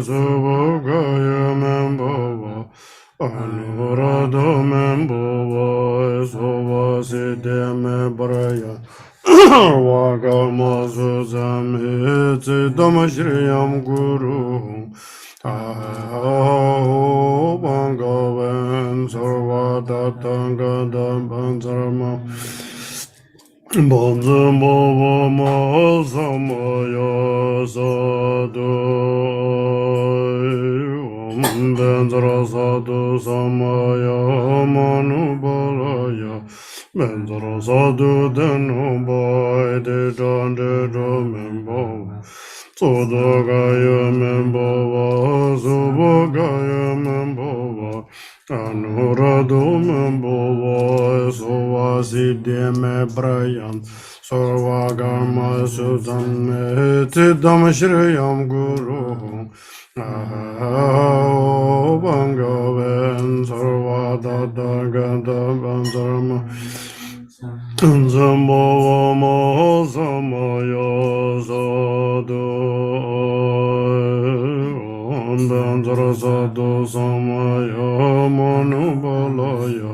Subhagaya Membova, Anurado Membova, Sovasiteme Braya, Vagamazuzam Hitidamashriam Guru, Aho Bangavan Sarvadhatanga Dhampanzarma. Bonzo Bova Ma Samaya Sadhu Om Benzara Sadhu Samaya Manu Balaya Benzara Sadhu Denu Bai De Dande Membo Sodagaya Membova Subhagaya Membova Anurado Membova Sovasiteme Brayam Sarvagama Sudame Tidam Shriyam Guru Aho Bangavan Sarvadata Ganda Banzarma Zambhava Mahasamaya Sadhu Benzara Sadhu Samaya Manubalaya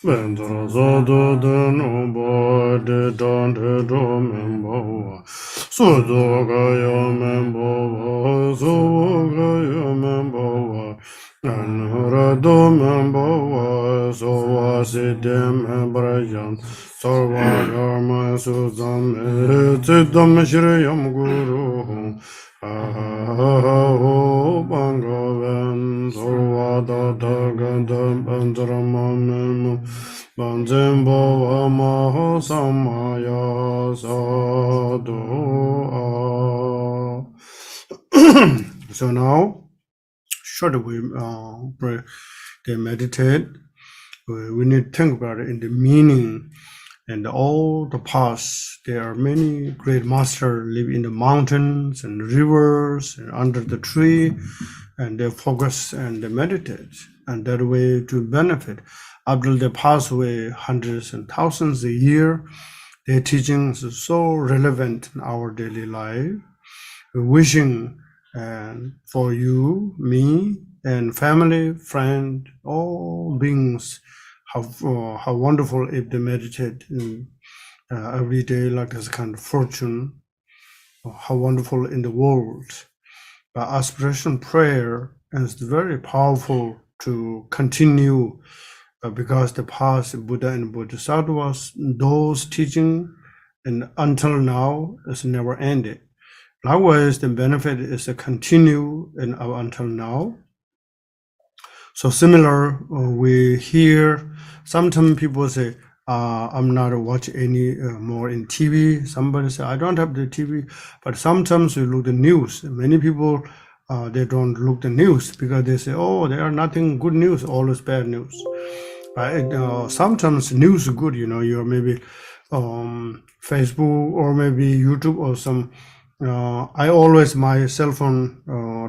Benzara Sadhu Dhanubha Didante Domembhava Sudhagaya Membhava Suvagaya Membhava Anurado Membhava Sovasiteme Brayam Sarvagama Suzam Tidam Shriyam Guru Aho Bangavan Sarvadata Gandam Bandaramam Banzembhava Mahasamaya Sadhu. So now, should we pray, they meditate, we need to think about it in the meaning and all the paths. There are many great masters live in the mountains and rivers and under the tree, and they focus and they meditate, and that way to benefit. After they pass away hundreds and thousands a year, their teachings are so relevant in our daily life. We're wishing for you, me, and family, friend, all beings, how wonderful if they meditate every day like this kind of fortune, how wonderful in the world. But aspiration prayer is very powerful to continue because the past Buddha and Bodhisattvas, those teaching and until now is never ended. Likewise, the benefit is to continue until now. So similar, we hear sometimes people say, I'm not watching any more in TV. Somebody say, I don't have the TV. But sometimes we look the news. Many people, they don't look the news because they say, oh, there are nothing good news, always bad news. Right? Sometimes news is good, you're maybe Facebook or maybe YouTube or some. I always, my cell phone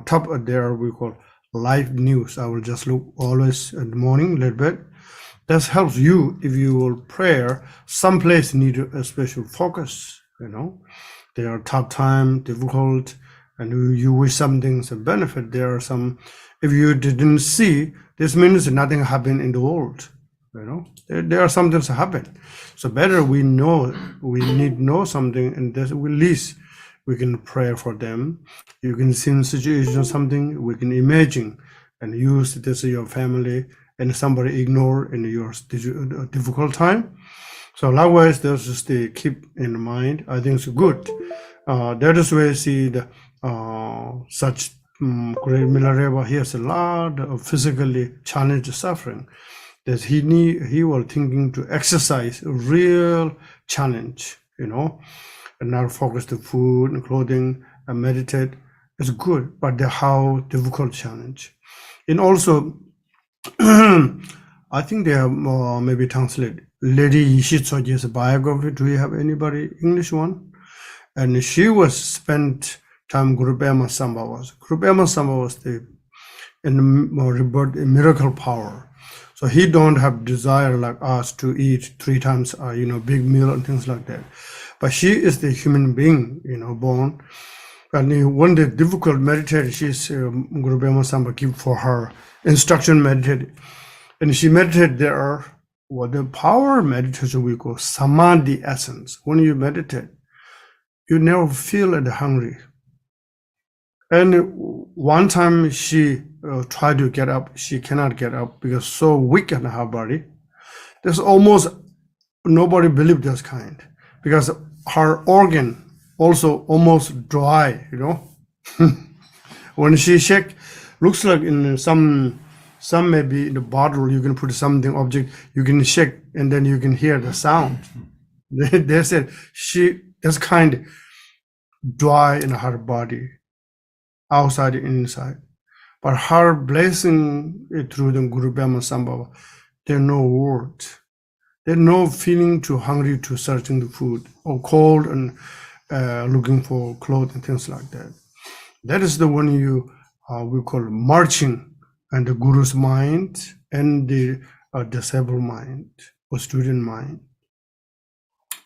top there, we call live news. I will just look always in the morning, a little bit. That helps you if you will prayer. Some place need a special focus, There are tough time, difficult, and you wish something to benefit. There are some, if you didn't see, this means nothing happened in the world, There are some things happen. So better we know, we need to know something, and at least we can pray for them. You can see in situation something, we can imagine and use this in your family and somebody ignore in your difficult time. So likewise, that's just to keep in mind. I think it's good. That is where I see the such great Milarewa. He has a lot of physically challenged suffering. That he was thinking to exercise a real challenge, and not focus the food and clothing and meditate is good, but how difficult challenge. And also, I think they have maybe translate Lady Yishitsoji's biography. Do you have anybody English one? And she was spent time Guru Pema Samba was. Guru Pema Samba was the rebirth miracle power. So he don't have desire like us to eat 3 times, big meal and things like that. But she is the human being, born. And one day difficult meditate, she's Guru Bema Samba give for her instruction meditate. And she meditated there. What the power meditation we call samadhi essence. When you meditate, you never feel it hungry. And one time she tried to get up, she cannot get up because so weak in her body. There's almost nobody believe this kind because her organ also almost dry, you know. When she shake, looks like in some maybe in the bottle you can put something object, you can shake and then you can hear the sound. They said she is kind dry in her body, outside and inside. But her blessing through the Guru Bama Sambhava, there are no words. There's no feeling too hungry to searching the food or cold and looking for clothes and things like that. That is the one you we call marching and the Guru's mind and the disabled mind or student mind.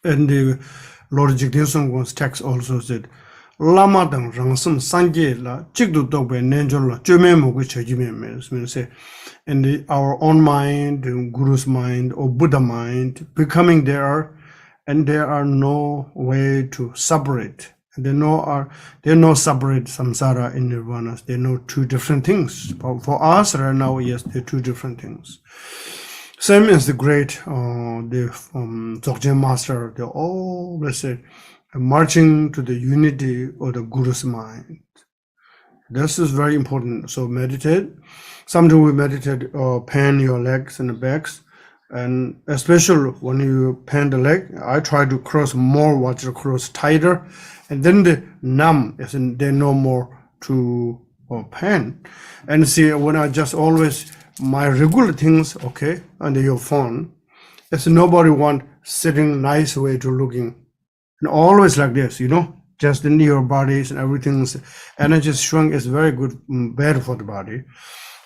And the Lord Jigten Song's text also said, Lama dang rangsam sanje la chikdu tokbe nenjol la jume mogu chajime means say, and our own mind, Guru's mind or Buddha mind becoming there, and there are no way to separate. There are no separate samsara and nirvana. There are no two different things. But for us right now, yes, they're two different things. Same as the great, the Dzogchen master, they always say, marching to the unity of the Guru's mind. This is very important. So meditate. Sometimes we meditate, pan your legs and the backs. And especially when you pan the leg, I try to cross more, watch the cross tighter. And then the numb, is in there no more to pan. And see, when I just always, my regular things, okay, under your phone, it's nobody want sitting nice way to looking. And always like this, you know, just in your bodies and everything's energy shrunk is very good, bad for the body.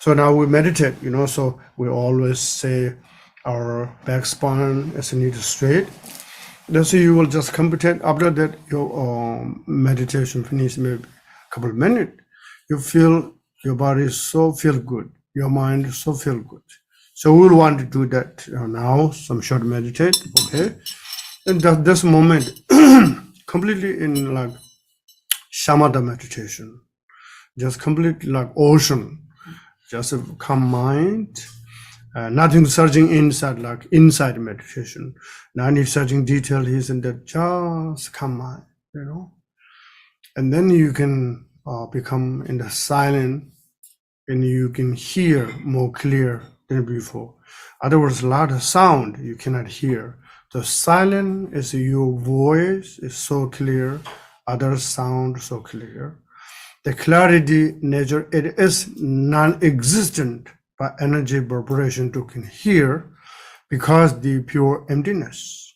So now we meditate, you know, so we always say our back spine is needed straight. Then so you will just compete. After that, your meditation finish maybe a couple of minutes. You feel your body so feel good, your mind so feel good. So we'll want to do that now. Some short meditate, okay. And this moment, completely in like shamatha meditation, just completely like ocean, just a calm mind. Nothing searching inside, like inside meditation. Now I need searching detail, he's in that, just calm mind, you know. And then you can become in the silent and you can hear more clear than before. Otherwise, a lot of sound you cannot hear. The silent is your voice is so clear, other sound so clear. The clarity nature, it is non-existent by energy vibration to can hear because the pure emptiness.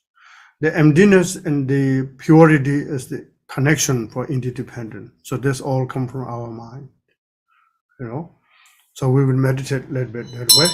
The emptiness and the purity is the connection for interdependent. So this all come from our mind, you know. So we will meditate a little bit that way.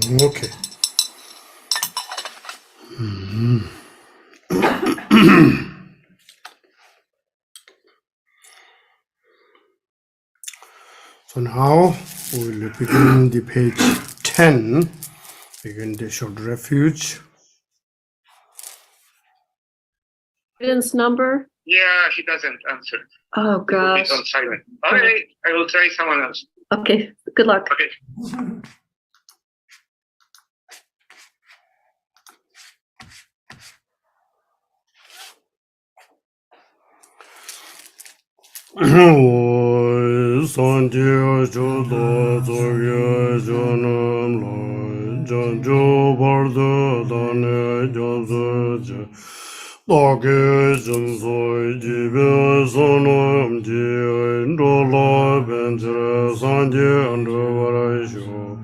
Okay. So now we'll begin the page 10, begin the short refuge. Guidance number? Yeah, he doesn't answer. Oh, gosh. He's on silent. Okay, I will try someone else. Okay, good luck. Okay. Sanjaya Chodo Dzogye Janam Lai Janjo Bardo Dane Janzo Je Dake Janzo Jibe Sonam Ji Ndola Benjere Sanjaya Andavara Sho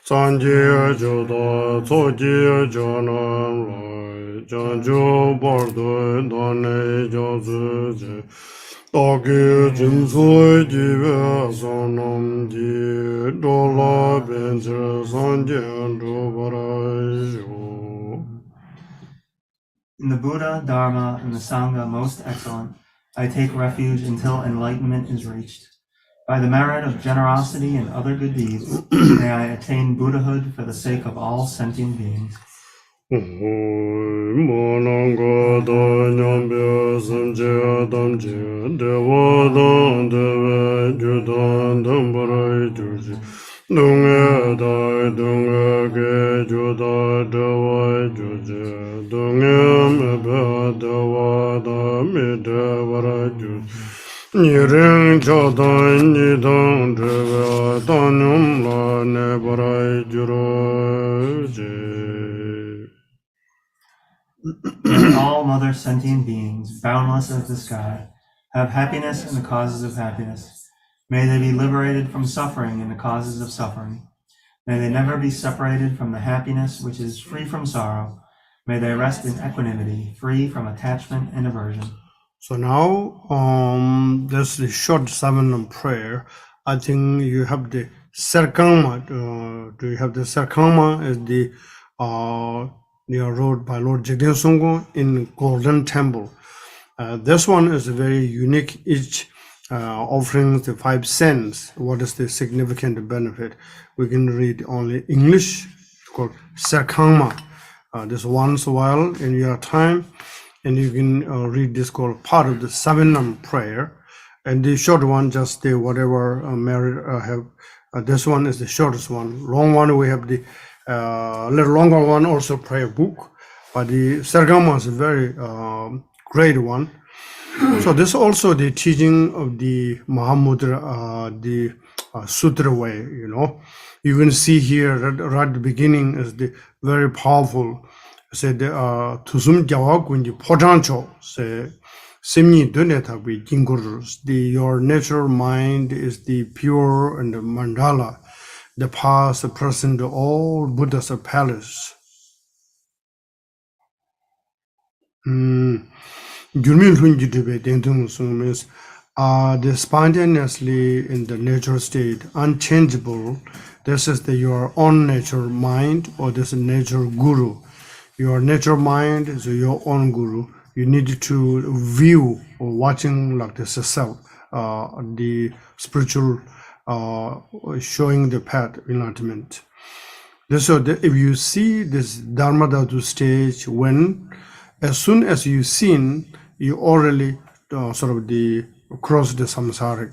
Sanjaya Chodo Dzogye Janam Lai Janjo Bardo Dane Janzo Je Dake Jinso Jive Sonam Ji Dola Benjere Sanjaya Andavara Sho. In the Buddha, Dharma, and the Sangha most excellent, I take refuge until enlightenment is reached. By the merit of generosity and other good deeds, may I attain Buddhahood for the sake of all sentient beings. Monanga da nyambya samjaya damjaya dewa dan dewa judan dambarai juji dunga dai dunga ge juda dewa juji dunga meba dewa da mi devara juji niring chadan nidang dewa danyam la nebarai juroji. May all mother sentient beings, boundless as the sky, have happiness in the causes of happiness. May they be liberated from suffering in the causes of suffering. May they never be separated from the happiness which is free from sorrow. May they rest in equanimity, free from attachment and aversion. So now, this is short 7 prayer. I think you have the Sarkama. Do you have the Sarkama as the wrote by Lord Jigden Songgo in Golden Temple. This one is very unique, each offering the 5 cents. What is the significant benefit? We can read only English, called Sarkama. This once a while in your time, and you can read this called part of the 7 prayer. And the short one, just the whatever merit have. This one is the shortest one. Long one, we have the little longer one, also prayer book, but the Sargama is a very great one. So this is also the teaching of the Mahamudra, the Sutra way, you know. You can see here right at the beginning is the very powerful, say the Tusum Jawa Kunji Pojancho, say Simni Dunetabi Jingurus, your natural mind is the pure and the mandala. The past, the present, all Buddha's palace. Jurmil Hunji Tibet means the spontaneously in the natural state, unchangeable. This is your own natural mind, or this is natural guru. Your natural mind is your own guru. You need to view or watching like this self, the spiritual showing the path enlightenment. So if you see this Dharma Dhatu stage, when as soon as you seen, you already sort of the cross the samsaric.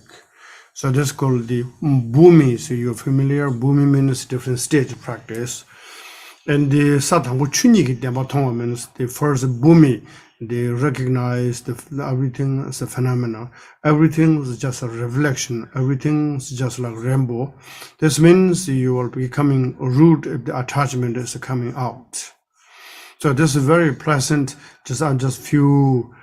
So this is called the bhumi. So you're familiar. Bhumi means different stage practice. And the Sathangu Chunyi Dhamma means the first bhumi. They recognize everything as a phenomena. Everything is just a reflection. Everything is just like rainbow. This means you are becoming root if the attachment is coming out. So this is very pleasant. Just few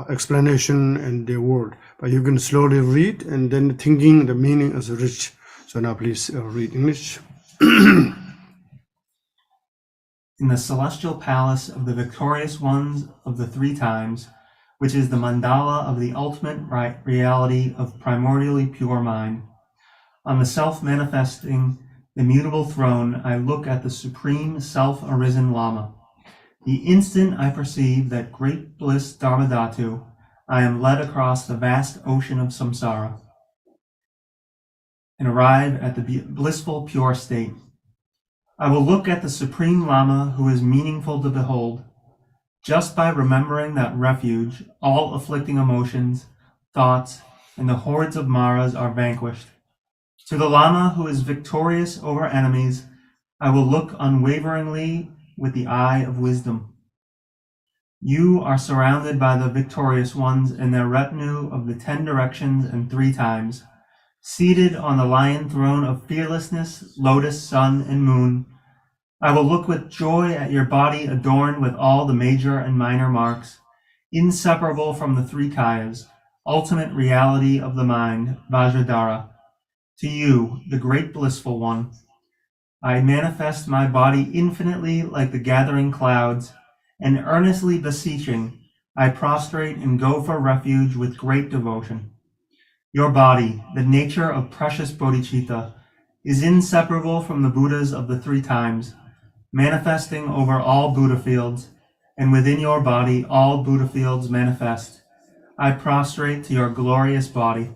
explanation in the word, but you can slowly read and then thinking the meaning is rich. So now please read English. In the celestial palace of the victorious ones of the 3 times, which is the mandala of the ultimate reality of primordially pure mind, on the self-manifesting immutable throne, I look at the supreme self-arisen Lama. The instant I perceive that great bliss Dharmadhatu, I am led across the vast ocean of samsara and arrive at the blissful pure state. I will look at the Supreme Lama who is meaningful to behold. Just by remembering that refuge, all afflicting emotions, thoughts, and the hordes of Maras are vanquished. To the Lama who is victorious over enemies, I will look unwaveringly with the eye of wisdom. You are surrounded by the victorious ones and their retinue of the 10 directions and 3 times. Seated on the lion throne of fearlessness, lotus, sun, and moon, I will look with joy at your body adorned with all the major and minor marks, inseparable from the 3 kayas, ultimate reality of the mind, Vajradhara. To you, the great blissful one, I manifest my body infinitely like the gathering clouds, and earnestly beseeching, I prostrate and go for refuge with great devotion. Your body, the nature of precious bodhicitta, is inseparable from the Buddhas of the 3 times, manifesting over all Buddha fields, and within your body all Buddha fields manifest. I prostrate to your glorious body.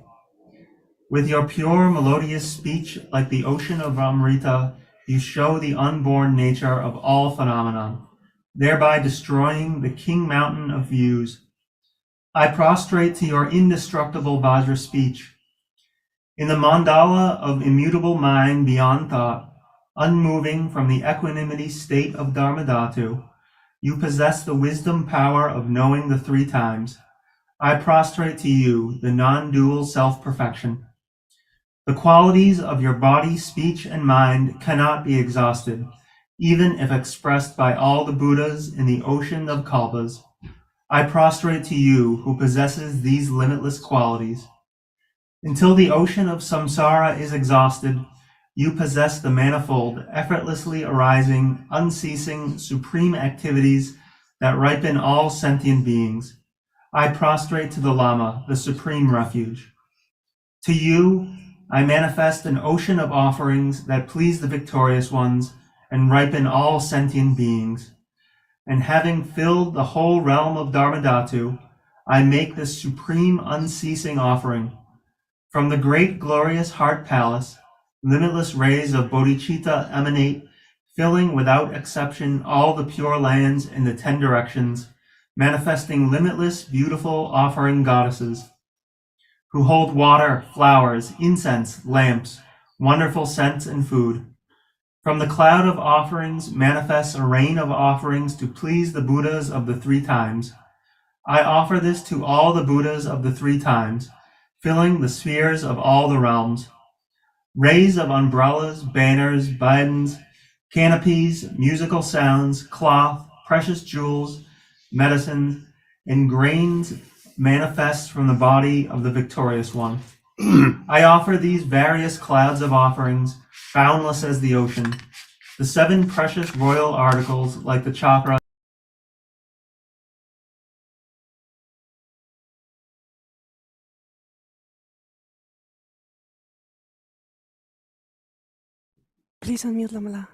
With your pure melodious speech like the ocean of Amrita, you show the unborn nature of all phenomenon, thereby destroying the king mountain of views. I prostrate to your indestructible Vajra speech. In the mandala of immutable mind beyond thought, unmoving from the equanimity state of Dharmadhatu, you possess the wisdom power of knowing the 3 times. I prostrate to you, the non-dual self-perfection. The qualities of your body, speech, and mind cannot be exhausted, even if expressed by all the Buddhas in the ocean of kalpas. I prostrate to you who possesses these limitless qualities. Until the ocean of samsara is exhausted, you possess the manifold, effortlessly arising, unceasing, supreme activities that ripen all sentient beings. I prostrate to the Lama, the supreme refuge. To you, I manifest an ocean of offerings that please the victorious ones and ripen all sentient beings. And having filled the whole realm of Dharmadhatu, I make this supreme unceasing offering. From the great glorious heart palace, limitless rays of bodhicitta emanate, filling without exception all the pure lands in the 10 directions, manifesting limitless beautiful offering goddesses, who hold water, flowers, incense, lamps, wonderful scents, and food. From the cloud of offerings manifests a rain of offerings to please the Buddhas of the 3 times. I offer this to all the Buddhas of the 3 times, filling the spheres of all the realms. Rays of umbrellas, banners, buttons, canopies, musical sounds, cloth, precious jewels, medicines, and grains manifest from the body of the victorious one. I offer these various clouds of offerings, boundless as the ocean, the 7 precious royal articles like the chakra. Please unmute Lamala.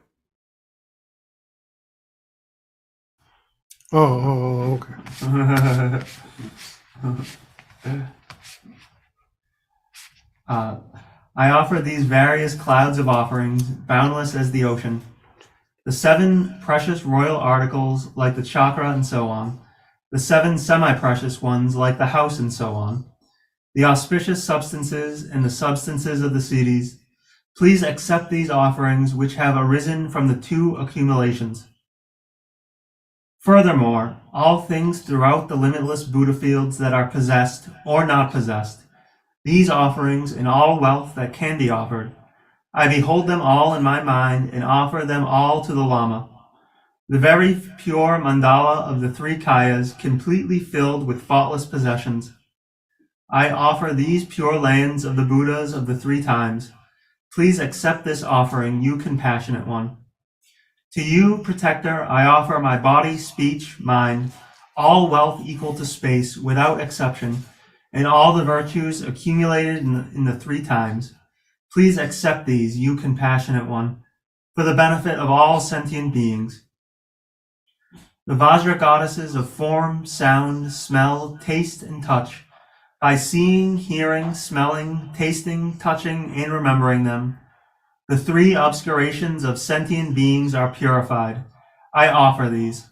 Okay. I offer these various clouds of offerings, boundless as the ocean, the 7 precious royal articles like the chakra and so on, the 7 semi-precious ones like the house and so on, the auspicious substances and the substances of the cities. Please accept these offerings which have arisen from the 2 accumulations. Furthermore, all things throughout the limitless Buddha fields that are possessed or not possessed, these offerings and all wealth that can be offered, I behold them all in my mind and offer them all to the Lama. The very pure mandala of the 3 kayas, completely filled with faultless possessions. I offer these pure lands of the Buddhas of the 3 times. Please accept this offering, you compassionate one. To you, protector, I offer my body, speech, mind, all wealth equal to space without exception, and all the virtues accumulated in the 3 times. Please accept these, you compassionate one, for the benefit of all sentient beings. The Vajra goddesses of form, sound, smell, taste, and touch, by seeing, hearing, smelling, tasting, touching, and remembering them, the three obscurations of sentient beings are purified. I offer these.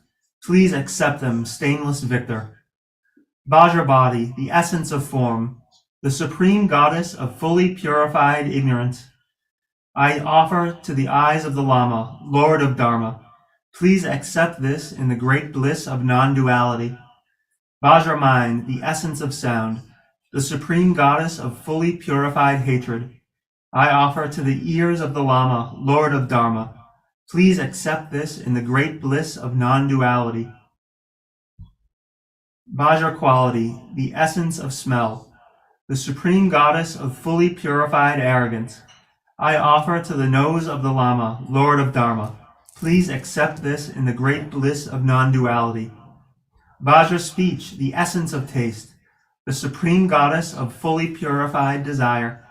Please accept them, stainless victor. Vajra body, the essence of form, the supreme goddess of fully purified ignorance, I offer to the eyes of the Lama, Lord of Dharma. Please accept this in the great bliss of non-duality. Vajra mind, the essence of sound, the supreme goddess of fully purified hatred, I offer to the ears of the Lama, Lord of Dharma. Please accept this in the great bliss of non-duality. Vajra quality, the essence of smell, the supreme goddess of fully purified arrogance, I offer to the nose of the Lama, Lord of Dharma. Please accept this in the great bliss of non-duality. Vajra speech, the essence of taste, the supreme goddess of fully purified desire,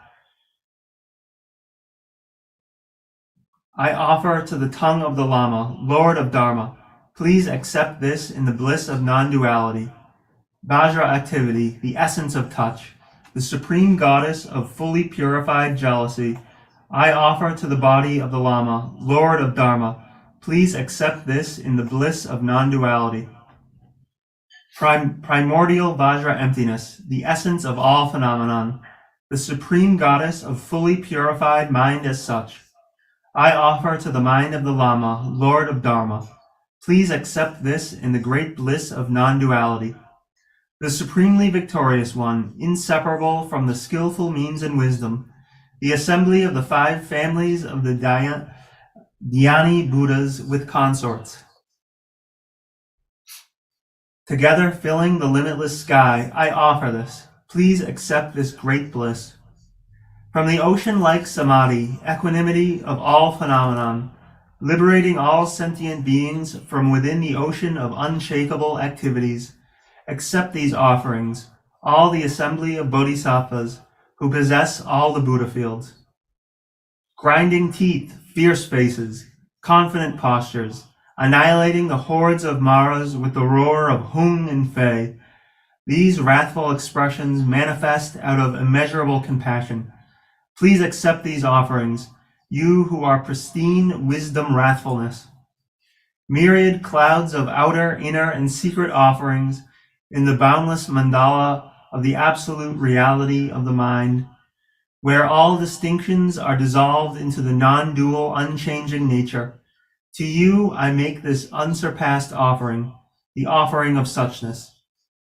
I offer to the tongue of the Lama, Lord of Dharma. Please accept this in the bliss of non-duality. Vajra activity, the essence of touch, the supreme goddess of fully purified jealousy, I offer to the body of the Lama, Lord of Dharma. Please accept this in the bliss of non-duality. Primordial Vajra emptiness, the essence of all phenomenon, the supreme goddess of fully purified mind as such, I offer to the mind of the Lama, Lord of Dharma. Please accept this in the great bliss of non-duality. The supremely victorious one, inseparable from the skillful means and wisdom, the assembly of the 5 families of the Dhyani Buddhas with consorts, together filling the limitless sky, I offer this. Please accept this great bliss. From the ocean-like samadhi, equanimity of all phenomenon, liberating all sentient beings from within the ocean of unshakable activities, accept these offerings, all the assembly of bodhisattvas who possess all the Buddha fields. Grinding teeth, fierce faces, confident postures, annihilating the hordes of Maras with the roar of Hung and Fei, these wrathful expressions manifest out of immeasurable compassion. Please accept these offerings, you who are pristine wisdom wrathfulness. Myriad clouds of outer, inner, and secret offerings in the boundless mandala of the absolute reality of the mind, where all distinctions are dissolved into the non-dual, unchanging nature. To you I make this unsurpassed offering, the offering of suchness.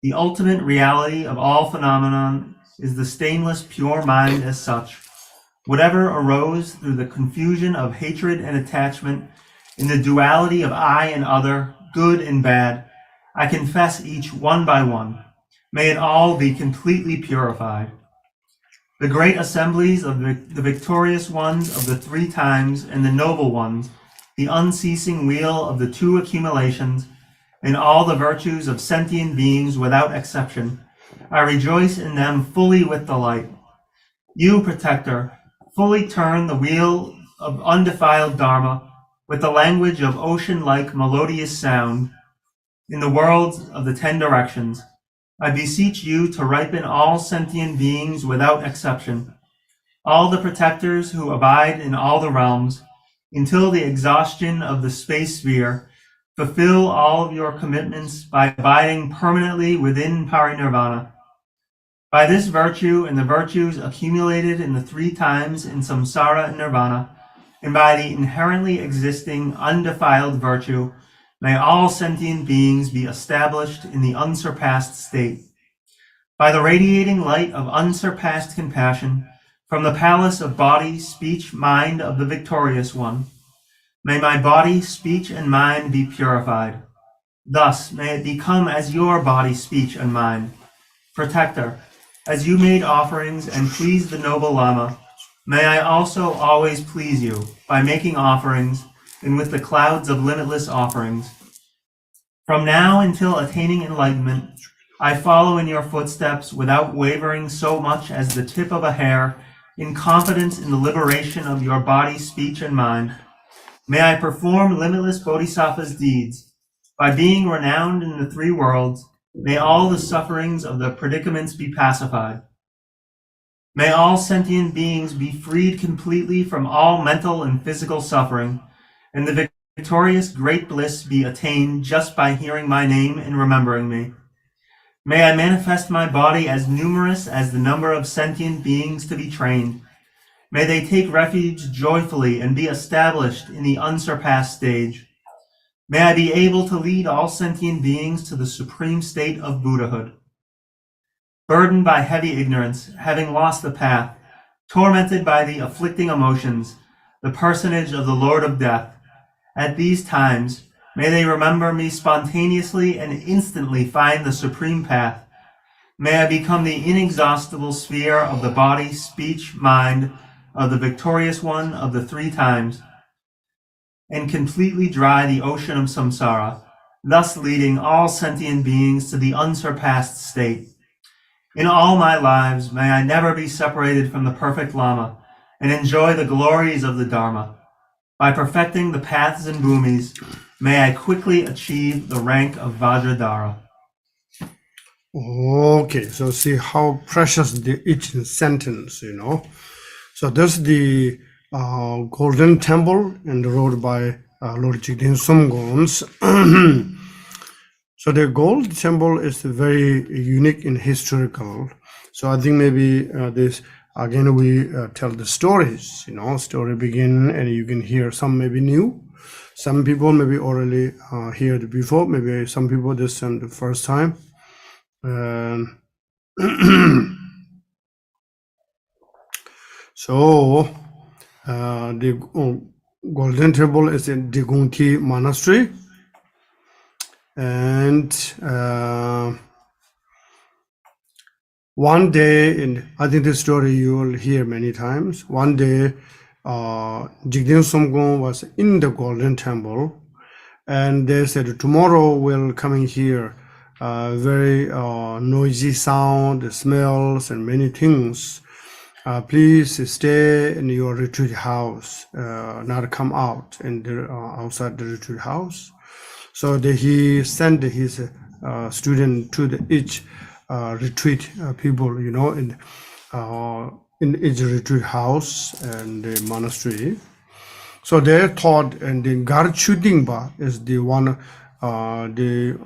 The ultimate reality of all phenomenon is the stainless, pure mind as such. Whatever arose through the confusion of hatred and attachment in the duality of I and other, good and bad, I confess each one by one. May it all be completely purified. The great assemblies of the victorious ones of the 3 times and the noble ones, the unceasing wheel of the 2 accumulations, and all the virtues of sentient beings without exception, I rejoice in them fully with delight. You, protector, fully turn the wheel of undefiled Dharma with the language of ocean-like melodious sound in the worlds of the 10 directions. I beseech you to ripen all sentient beings without exception, all the protectors who abide in all the realms, until the exhaustion of the space sphere. Fulfill all of your commitments by abiding permanently within parinirvana. By this virtue and the virtues accumulated in the 3 times in samsara and nirvana, and by the inherently existing undefiled virtue, may all sentient beings be established in the unsurpassed state. By the radiating light of unsurpassed compassion, from the palace of body, speech, mind of the victorious one, may my body, speech, and mind be purified. Thus may it become as your body, speech, and mind. Protector, as you made offerings and pleased the noble Lama, may I also always please you by making offerings and with the clouds of limitless offerings. From now until attaining enlightenment, I follow in your footsteps without wavering so much as the tip of a hair in confidence in the liberation of your body, speech, and mind. May I perform limitless bodhisattva's deeds. By being renowned in the three worlds, may all the sufferings of the predicaments be pacified. May all sentient beings be freed completely from all mental and physical suffering, and the victorious great bliss be attained just by hearing my name and remembering me. May I manifest my body as numerous as the number of sentient beings to be trained. May they take refuge joyfully and be established in the unsurpassed stage. May I be able to lead all sentient beings to the supreme state of Buddhahood. Burdened by heavy ignorance, having lost the path, tormented by the afflicting emotions, the personage of the Lord of Death, at these times, may they remember me spontaneously and instantly find the supreme path. May I become the inexhaustible sphere of the body, speech, mind, of the victorious one of the three times, and completely dry the ocean of samsara, thus leading all sentient beings to the unsurpassed state. In all my lives, may I never be separated from the perfect Lama and enjoy the glories of the Dharma. By perfecting the paths and bhumis, may I quickly achieve the rank of Vajradhara. Okay, so see how precious each sentence, you know. So this is the Golden Temple and wrote by Lord Jigten Sumgons. So the Gold Temple is very unique and historical. So I think maybe this again we tell the stories, you know, story begin and you can hear some maybe new. Some people maybe already heard before, maybe some people this the first time. So the Golden Temple is in Drikung Monastery, and one day, I think this story you will hear many times. One day, Jigten Sumgong was in the Golden Temple, and they said, tomorrow we'll coming here. Very noisy sound, smells, and many things. Please stay in your retreat house, not come out in the outside the retreat house. So he sent his student to each retreat people, you know, in each retreat house and the monastery. So they thought, and the Garchudingba is the one. The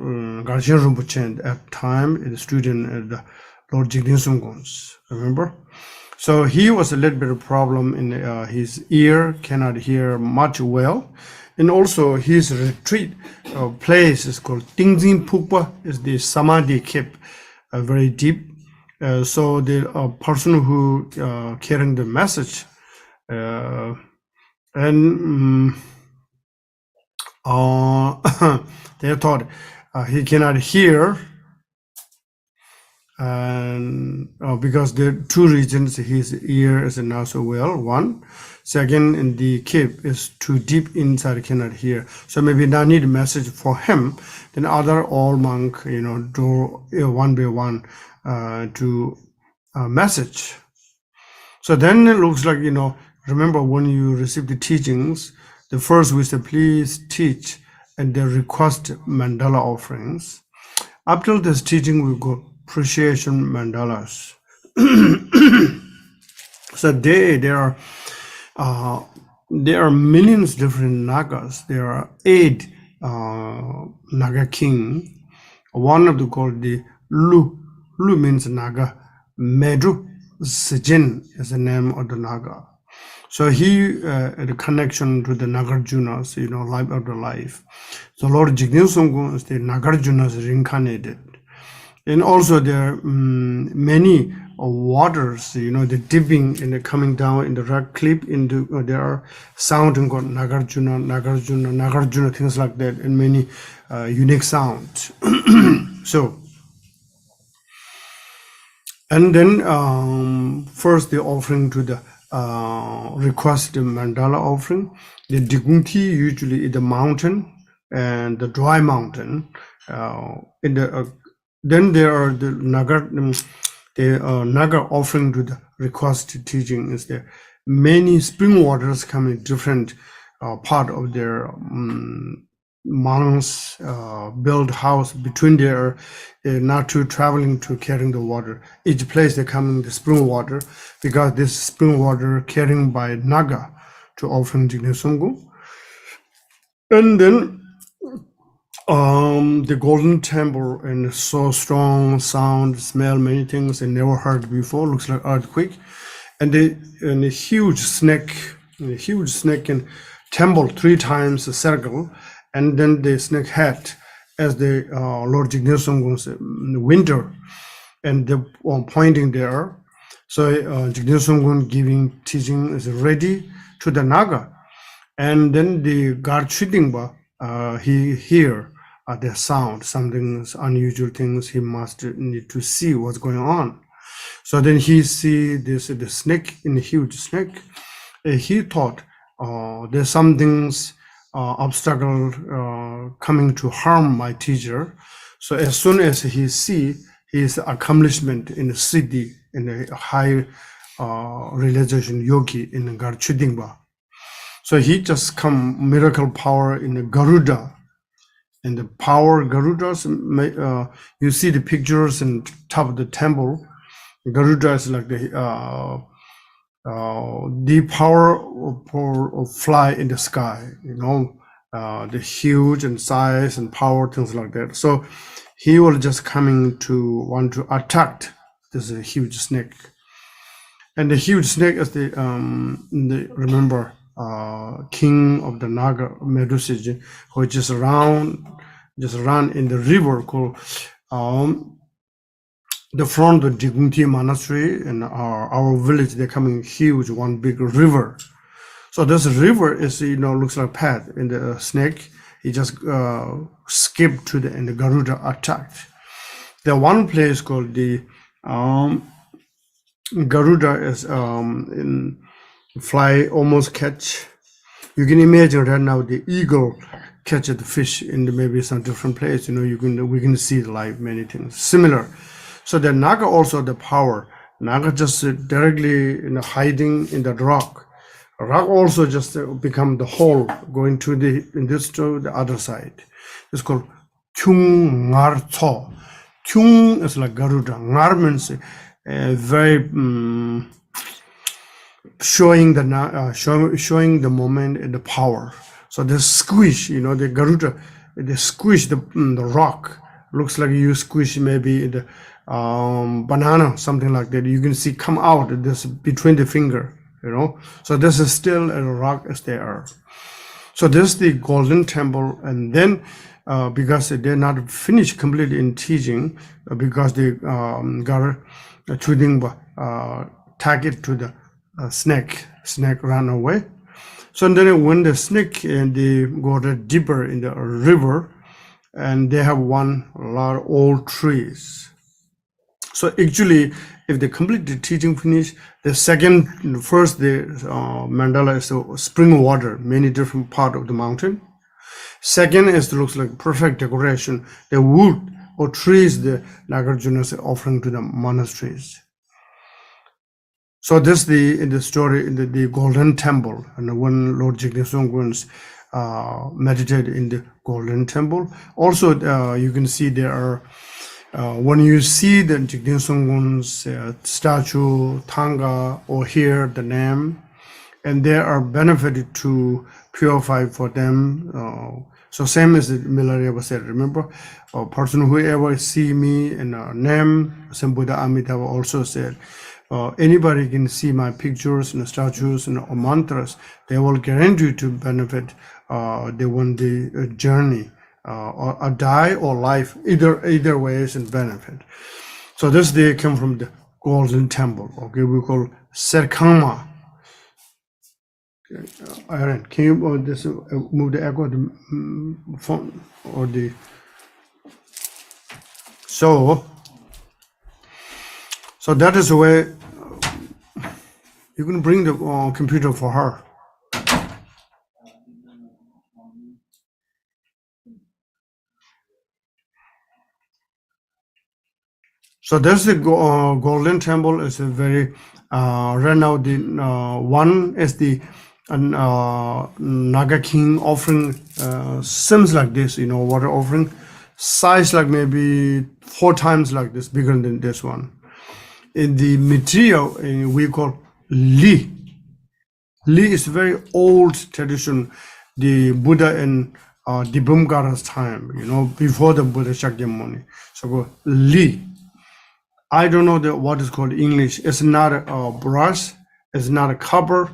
Garchen Rinpoche at time is a student at the Lord Jigten Sumgons, remember? So he was a little bit of problem in his ear, cannot hear much well. And also his retreat place is called Tingzin Pukpa, is the Samadhi kept very deep. So the person who carrying the message they thought he cannot hear, and because there are two reasons: his ear is not so well. One, second, in the cave is too deep inside, cannot hear. So maybe not need a message for him. Then other all monk, you know, do one by one to message. So then it looks like, you know, remember when you receive the teachings, the first we say, please teach, and they request mandala offerings. After this teaching, we go appreciation mandalas. So there are millions different nagas. There are 8 naga king. One of the called the Lu. Lu means naga. Medu Sijin is the name of the naga. So he had a connection to the Nagarjunas, you know, life after life. So Lord Jigten Sumgong is the Nagarjunas reincarnated. And also there are many waters, you know, the dipping and the coming down in the rock cliff into there are sounding called Nagarjuna, Nagarjuna, Nagarjuna, things like that, and many unique sounds. So, and then first the offering to the request the mandala offering. The Drikung usually is the mountain and the dry mountain. In the then there are the the Naga offering to the requested teaching is there. Many spring waters come in different part of their monks build house between their not to traveling to carrying the water. Each place they come in the spring water because this spring water carrying by Naga to offering Jigme Songkung. And then the golden temple and so strong sound, smell, many things I never heard before. Looks like earthquake, and a huge snake in temple 3 times a circle, and then the snake head as the Lord Jigme Songkung's winter, and the pointing there. So Jigme Songkung giving teaching is ready to the Naga, and then the guard Chidingba he hear the sound, something unusual things. He must need to see what's going on. So then he see this the snake in a huge snake. He thought there's some things obstacle coming to harm my teacher. So as soon as he see his accomplishment in the city in a high realization yogi in Garchudingba, so he just come miracle power in the Garuda. And the power Garudas, you see the pictures in top of the temple. Garuda is like the power of fly in the sky, the huge and size and power, things like that. So he will just coming to want to attack this huge snake. And the huge snake is the remember king of the Naga Medusiji, who just run in the river called the front of Drikung monastery and our village. They're coming huge, one big river. So this river is looks like path in the snake. He just skipped to and the Garuda attacked. There one place called the Garuda is in fly almost catch. You can imagine right now the eagle catch the fish in maybe some different place. We can see like many things similar. So the Naga also the power. Naga just directly hiding in the rock. Rock also just become the hole going to the other side. It's called Kyung Ngar Cho. Kyung is like Garuda. Ngar means very showing the moment and the power. So the squish, the Garuda, they squish the rock. Looks like you squish maybe the banana, something like that. You can see come out this between the finger, So this is still a rock is there. So this is the golden temple, and then because they're not finished completely in teaching, because they got choosing tag it to the snake ran away. So then when the snake and they go deeper in the river, and they have one lot of old trees. So actually, if they complete the teaching finish, first the mandala is the spring water, many different part of the mountain. Second is looks like perfect decoration, the wood or trees the Nagarjuna is offering to the monasteries. So this in the story in the golden temple, and when Lord Jigme Songkung meditated in the golden temple. Also, you can see there are when you see the Jigme Songkung's statue, Tanga, or hear the name, and they are benefited to purify for them. So same as the Milareya was said, remember, a person whoever see me in a name, Saint Buddha Amitabha also said, anybody can see my pictures and statues and mantras, they will guarantee to benefit. They want the journey, or a die or life, either ways and benefit. So this they come from the golden temple. Okay, we call Serkama. Aaron, can you move the echo of the phone or the so that is the way you can bring the computer for her. So that's the golden temple. Is a very right now the one is the Naga King offering seems like this, water offering, size like maybe 4 times like this, bigger than this one. In the material we call Li. Li is very old tradition, the Buddha and the Bhumgara's time, before the Buddha Shakyamuni. So Li. I don't know what is called English. It's not a brush, it's not a cover,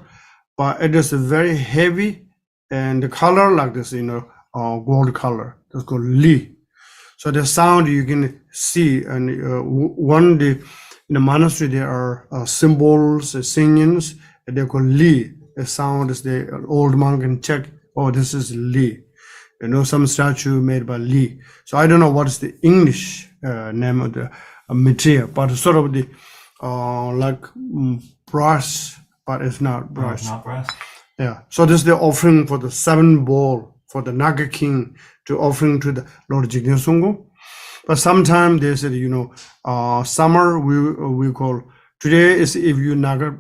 but it is very heavy and the color like this, gold color. That's called Li. So the sound you can see, and in the monastery there are symbols, singings, and they're called Li. The sound is the old monk can check. Oh, this is Li. Some statue made by Li. So I don't know what is the English name of the material, but sort of the like brass, but it's not brass. Not brass. Yeah. So this is the offering for the 7 bowl for the Naga King to offering to the Lord Jigten Sungko. But sometimes they said, summer we call today is if you Naga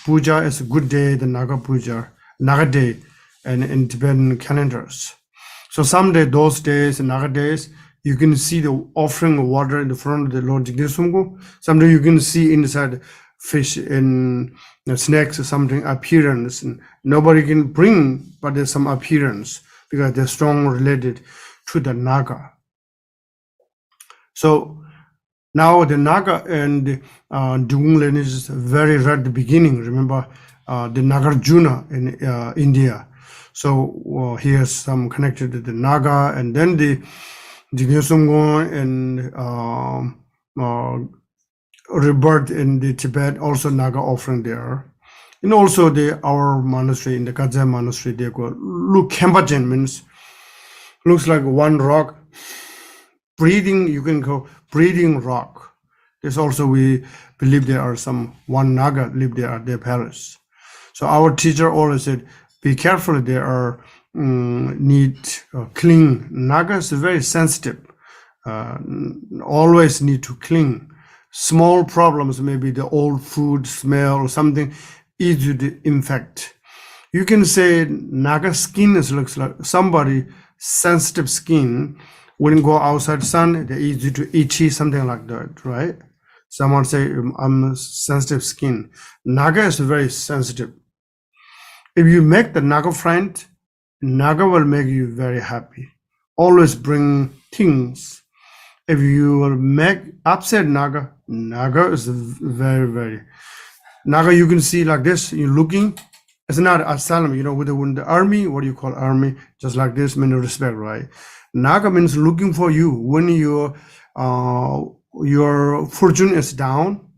Puja is a good day, the Naga Puja, Naga Day, and in Tibetan calendars. So someday those days, Naga days, you can see the offering of water in the front of the Lord Jigten Sungko. Someday you can see inside fish and snakes or something appearance. And nobody can bring, but there's some appearance because they're strong related to the Naga. So now the Naga and the Drikung lineage is very right at the beginning. Remember the Nagarjuna in India. So here's some connected to the Naga, and then the Jigten Sungko and rebirth in the Tibet, also Naga offering there. And also our monastery, in the Kadzai monastery, they go, look, Khempachen means, looks like one rock, breathing, you can go breathing rock. There's also, we believe there are one Naga live there at their palace. So our teacher always said, be careful, there are need clean. Naga is very sensitive, always need to clean. Small problems, maybe the old food smell or something, easy to infect. You can say Naga skin looks like somebody sensitive skin. When you go outside sun, they're easy to itchy, something like that, right? Someone say, I'm sensitive skin. Naga is very sensitive. If you make the Naga friend, Naga will make you very happy. Always bring things. If you will make upset Naga, Naga is very, very. Naga you can see like this, you're looking. It's not asylum, with the army, what do you call army? Just like this, mean respect, right? Naga means looking for you. When your fortune is down,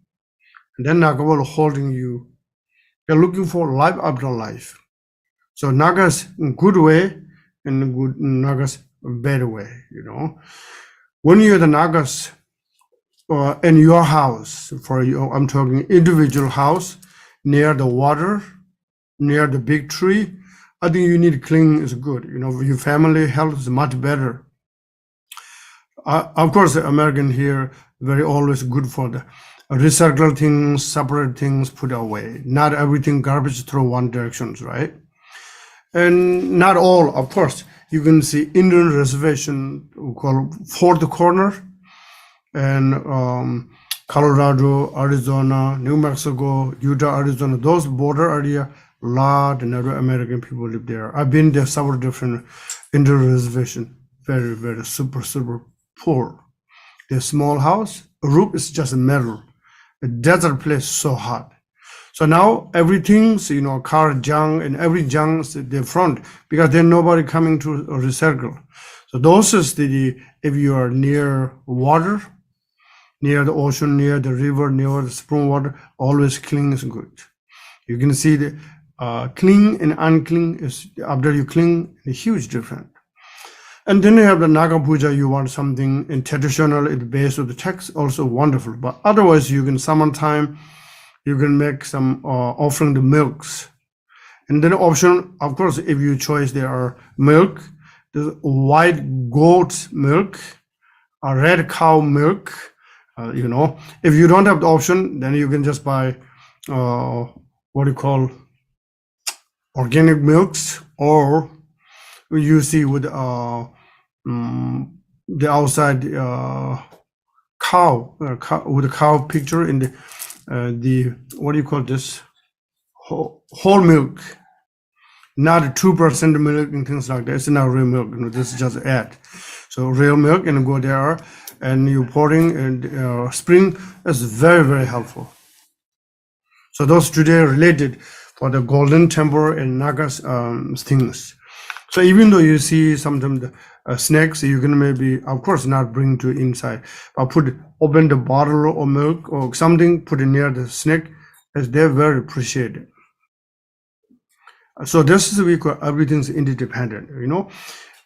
then Naga will holding you. They're looking for life after life. So Naga's in good way and good Naga's bad way, When you're the Nagas in your house, for you, I'm talking individual house, near the water, near the big tree, I think you need clean is good. Your family health is much better. Of course, the American here very always good for the recycle things, separate things, put away. Not everything garbage throw one directions, right? And not all, of course. You can see Indian reservation called Fourth Corner, and Colorado, Arizona, New Mexico, Utah, Arizona, those border area, lot of Native American people live there. I've been there several different Indian reservation, very, very super, super poor. Their small house, roof is just metal. A desert place so hot. So now everything's, car junk and every junk's the front because then nobody coming to recycle. So those is if you are near water, near the ocean, near the river, near the spring water, always clean is good. You can see the clean and unclean is after you clean, a huge difference. And then you have the Naga Puja, you want something in traditional, in the base of the text, also wonderful. But otherwise, you can summertime, you can make some offering the milks. And then option, of course, if you choose, there are milk, the white goat milk, red cow milk, You know, if you don't have the option, then you can just buy what do you call organic milks, or you see with the outside cow with a cow picture in the what do you call this, whole milk, not 2% milk and things like that. It's not real milk, you know, this is just ad. So real milk, and go there and you pouring and spring is very, very helpful. So those today related for the golden temple and Nagas things. So even though you see sometimes the snakes, you can maybe, of course, not bring to inside, but open the bottle of milk or something, put it near the snake, as they're very appreciated. So this is we call everything's interdependent, you know.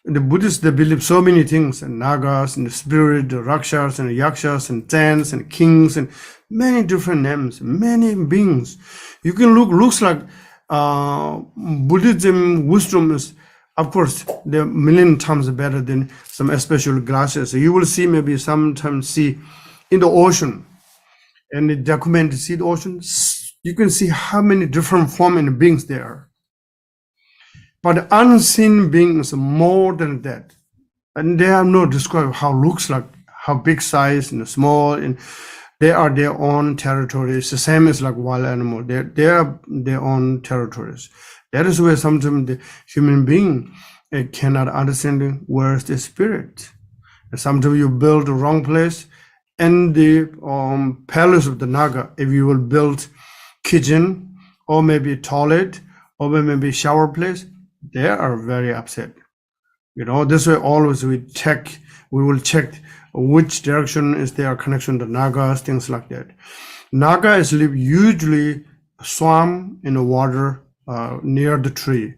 The Buddhists, they believe so many things, and Nagas, and the spirit, the Rakshas, and the Yakshas, and Tans, and kings, and many different names, many beings. You can looks like Buddhism wisdom is, of course, they're a million times better than some special glasses. So you will see, maybe sometimes see in the ocean, and the document, see the ocean, you can see how many different forms and beings there are. But unseen beings more than that, and they have no describe how looks like, how big size and small, and they are their own territories. The same as like wild animal, they are their own territories. That is where sometimes the human being cannot understand where's the spirit. And sometimes you build the wrong place, and the palace of the Naga, if you will build kitchen or maybe toilet or maybe shower place, they are very upset. You know, this way always we will check which direction is their connection to Nagas, things like that. Naga is live usually swam in the water near the tree.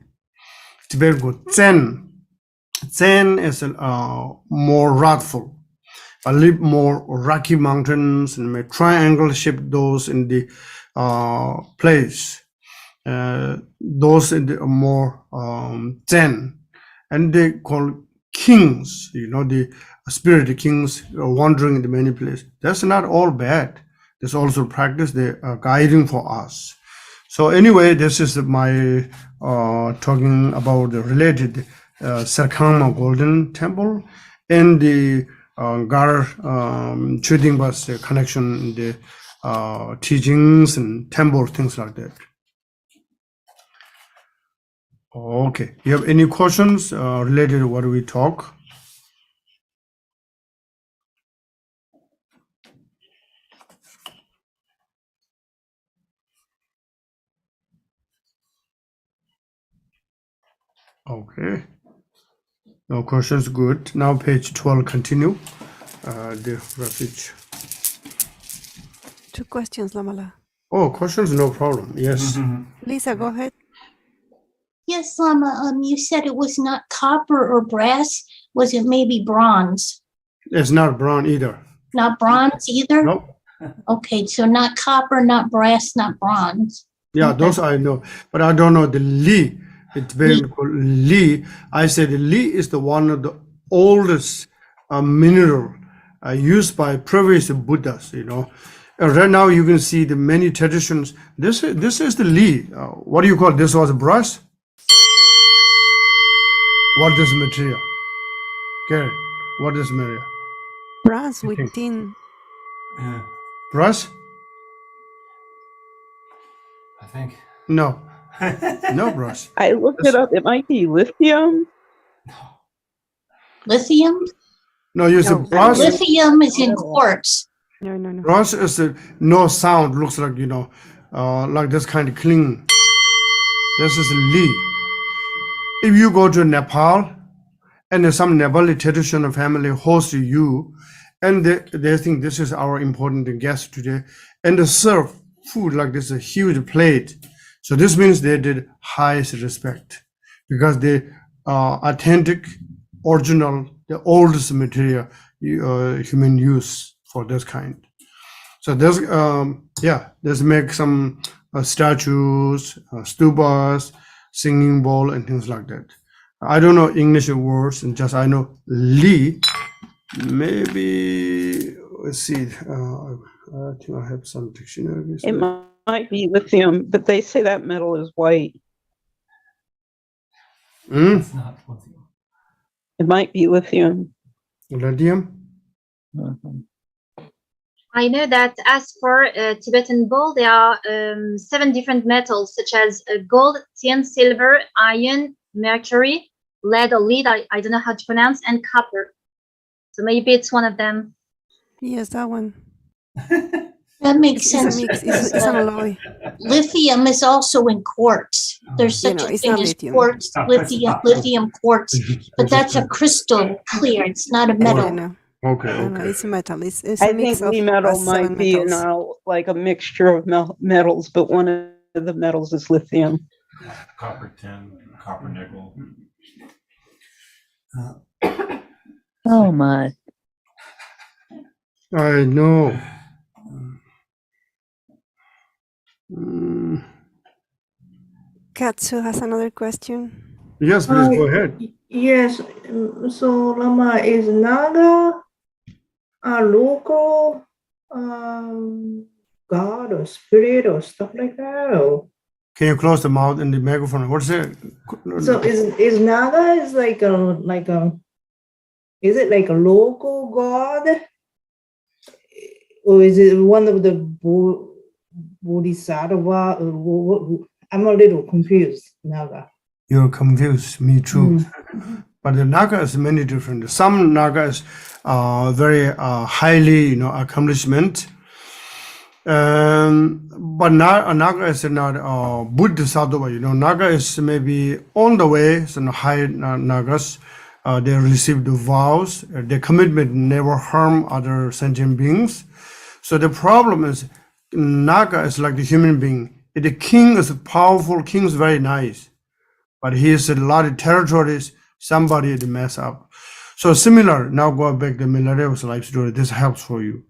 Tibet go Zen. Zen is more wrathful. I live more rocky mountains and may triangle shape those in the place. Those in the more Zen, and they call kings, you know, the spirit kings wandering in the many places. That's not all bad. There's also practice, they are guiding for us. So anyway, this is my talking about the related Sarkama Golden Temple and the Gar Chudingba's connection, the teachings and temple, things like that. Okay, you have any questions related to what we talk? Okay, no questions, good. Now page 12, continue. The refuge. 2 questions, Lamala. Oh, questions, no problem, yes. Lisa, go ahead. Yes, Lama, you said it was not copper or brass. Was it maybe bronze? It's not brown either. Not bronze either? Nope. Okay, so not copper, not brass, not bronze. Yeah, Okay. those I know, but I don't know the Li. It's very called Li. I said Li is the one of the oldest mineral used by previous Buddhas, you know. Right now you can see the many traditions. This is the Li. What do you call this? Was brass? What is material? Gary, what is material? Brass with Okay. tin. Yeah, Brass? I think. No, no brass. I looked it up. It might be lithium. Lithium? No, you No. said brass. Lithium is in quartz. No. Brass is no sound. Looks like, you know, like this kind of clean. This is Li. If you go to Nepal, and some Nepali traditional family host you, and they think this is our important guest today, and they serve food like this, a huge plate. So this means they did highest respect, because they are authentic, original, the oldest material human use for this kind. So there's there's make some statues, stupas, singing bowl, and things like that. I don't know English words, and just I know Li. Maybe let's see. I think I have some dictionaries. It might be lithium, but they say that metal is white. It's not lithium. It might be lithium. Lithium. I know that as for Tibetan bowl, there are 7 different metals such as gold, tin, silver, iron, mercury, lead or lead, I don't know how to pronounce, and copper. So maybe it's one of them. Yes, that one. That makes It's a sense. mix. It's an alloy. Lithium is also in quartz. There's You such know, a it's thing not as lithium. quartz, lithium quartz, but that's a crystal clear. It's not a No, metal. no, Okay, no, no, okay. it's a metal. It's I a think mix of metal 7 might be metals. like a mixture of metals, but one of the metals is lithium. Copper, tin, copper, nickel. Oh my. I know. Mm, Katsu has another question. yes, please go ahead. Yes, so Lama, is Naga a local god or spirit or stuff like that? Or Can you close the mouth and the microphone? What's it? so is Naga is like a is it like a local god? Or is it one of the Bodhisattva? I'm a little confused, Naga. You're confused. Me too. But the Naga is many different. Some Naga is very highly, accomplishment. But Naga is not Bodhisattva. Naga is maybe on the way. So high Nagas, they received the vows. Their commitment never harm other sentient beings. So the problem is, Naga is like the human being. The king is powerful. King is very nice, but he has a lot of territories. Somebody to mess up. So similar. Now go back to Milareva's life story. This helps for you.